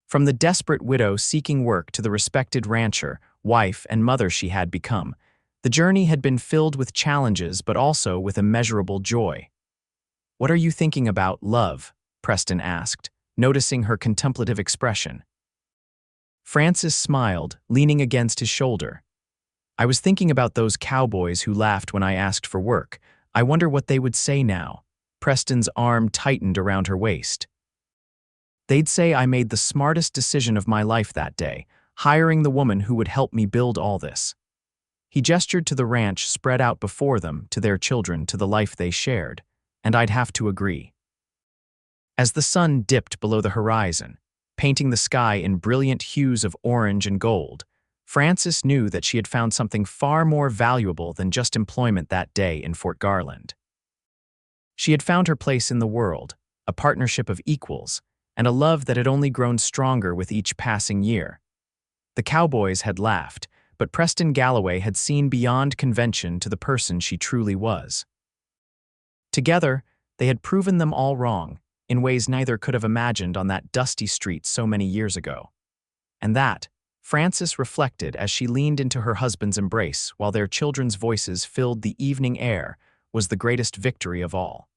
From the desperate widow seeking work to the respected rancher, wife, and mother she had become, the journey had been filled with challenges but also with immeasurable joy. "What are you thinking about, love?" Preston asked, noticing her contemplative expression. Frances smiled, leaning against his shoulder. "I was thinking about those cowboys who laughed when I asked for work. I wonder what they would say now." Preston's arm tightened around her waist. "They'd say I made the smartest decision of my life that day, hiring the woman who would help me build all this." He gestured to the ranch spread out before them, to their children, to the life they shared, and I'd have to agree. As the sun dipped below the horizon, painting the sky in brilliant hues of orange and gold, Frances knew that she had found something far more valuable than just employment that day in Fort Garland. She had found her place in the world, a partnership of equals, and a love that had only grown stronger with each passing year. The Cowboys had laughed, but Preston Galloway had seen beyond convention to the person she truly was. Together, they had proven them all wrong, in ways neither could have imagined on that dusty street so many years ago. And that, Frances reflected as she leaned into her husband's embrace while their children's voices filled the evening air, was the greatest victory of all.